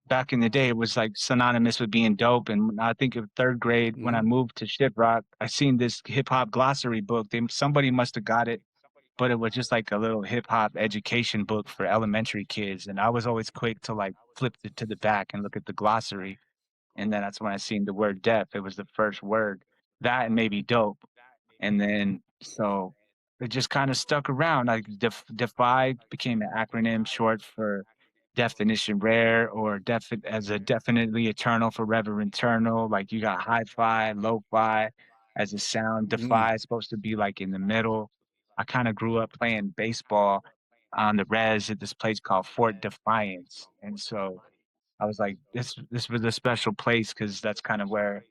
back in the day, it was like synonymous with being dope. And I think in third grade, when I Mhm. moved to Shiprock, I seen this hip hop glossary book. Somebody must have got it, but it was just like a little hip hop education book for elementary kids. And I was always quick to like flip it to the back and look at the glossary. And then that's when I seen the word deaf. It was the first word. That and maybe dope. And then so it just kinda stuck around, like, DEFI became an acronym short for definition rare, or as a definitely eternal, forever eternal. Like, you got hi-fi, lo-fi as a sound. Mm. Defy is supposed to be, like, in the middle. I kinda grew up playing baseball on the res at this place called Fort Defiance, and so I was like, this was a special place because that's kind of where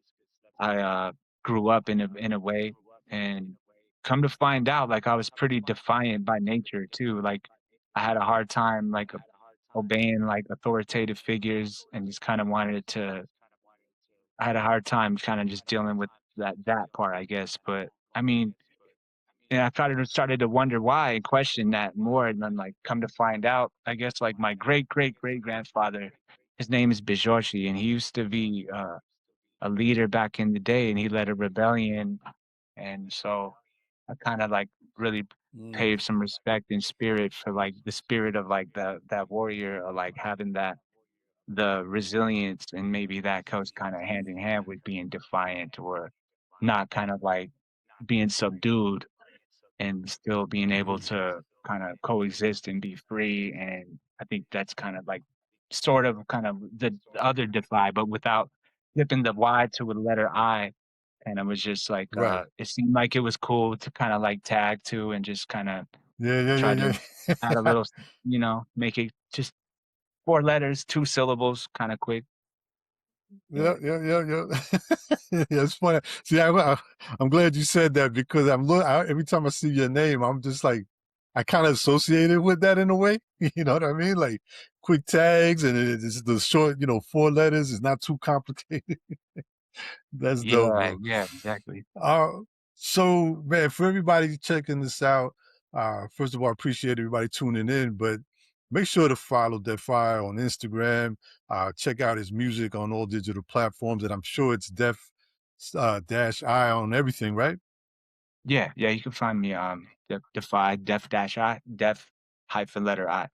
I, grew up in a way, and come to find out, like, I was pretty defiant by nature too. Like, I had a hard time, like, obeying, like, authoritative figures, and just kinda wanted to I had a hard time kinda just dealing with that part, I guess. But I mean, and I started to wonder why and question that more, and then like come to find out, I guess like my great grandfather, his name is Bijorshi, and he used to be a leader back in the day, and he led a rebellion, and so I kind of like really Mm, paid some respect and spirit for like the spirit of like that warrior, or like having that the resilience, and maybe that goes kind of hand in hand with being defiant or not kind of like being subdued and still being able mm, to kind of coexist and be free. And I think that's kind of like sort of kind of the other defy, but without flipping the Y to a letter I. And it was just like right. it seemed like it was cool to kind of like tag to and just kind of Yeah, yeah, try yeah, to add a yeah. little, make it just four letters, two syllables, kind of quick. Yeah, Yeah. yeah, yeah, yeah. Yeah, it's funny. See, I'm glad you said that because every time I see your name, I'm just like, I kind of associate it with that in a way. You know what I mean? Like quick tags and it's the short, four letters. It's not too complicated. That's dope, Yeah, bro. yeah, exactly. Uh, so man, for everybody checking this out, first of all, I appreciate everybody tuning in, but make sure to follow Defy on Instagram. Check out his music on all digital platforms, and I'm sure it's Def dash I on everything, right? Yeah, yeah, you can find me, Defy, Def hyphen letter I.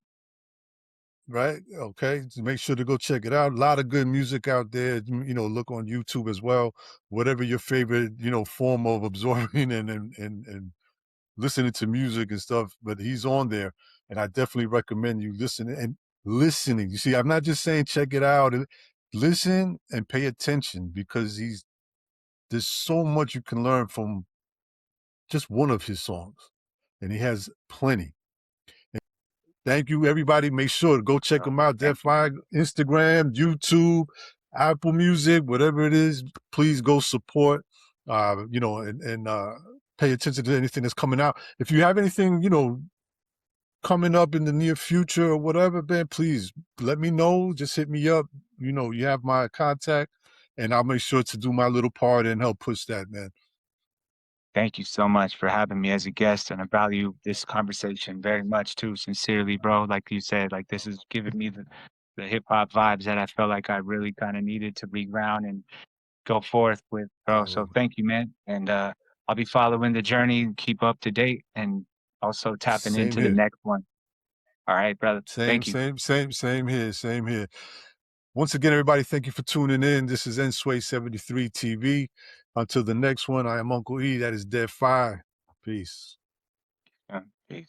Right. Okay. So make sure to go check it out. A lot of good music out there. Look on YouTube as well. Whatever your favorite, form of absorbing and listening to music and stuff, but he's on there, and I definitely recommend you listening. You see, I'm not just saying check it out. Listen and pay attention because there's so much you can learn from just one of his songs, and he has plenty. Thank you, everybody. Make sure to go check him out. Thank you. Defy Instagram, YouTube, Apple Music, whatever it is. Please go support. And pay attention to anything that's coming out. If you have anything, coming up in the near future or whatever, man, please let me know. Just hit me up. You have my contact, and I'll make sure to do my little part and help push that, man. Thank you so much for having me as a guest, and I value this conversation very much too, sincerely, bro. Like you said, like this is giving me the hip hop vibes that I felt like I really kind of needed to reground and go forth with, bro. So Oh, thank you, man. And I'll be following the journey and keep up to date and also tapping same into the here. next one. All right, brother. Same, Thank you. same, same, same here. Same here. Once again, everybody, thank you for tuning in. This is Nsway 73 TV. Until the next one, I am Uncle E. That is Dead Fire. Peace. Yeah, peace.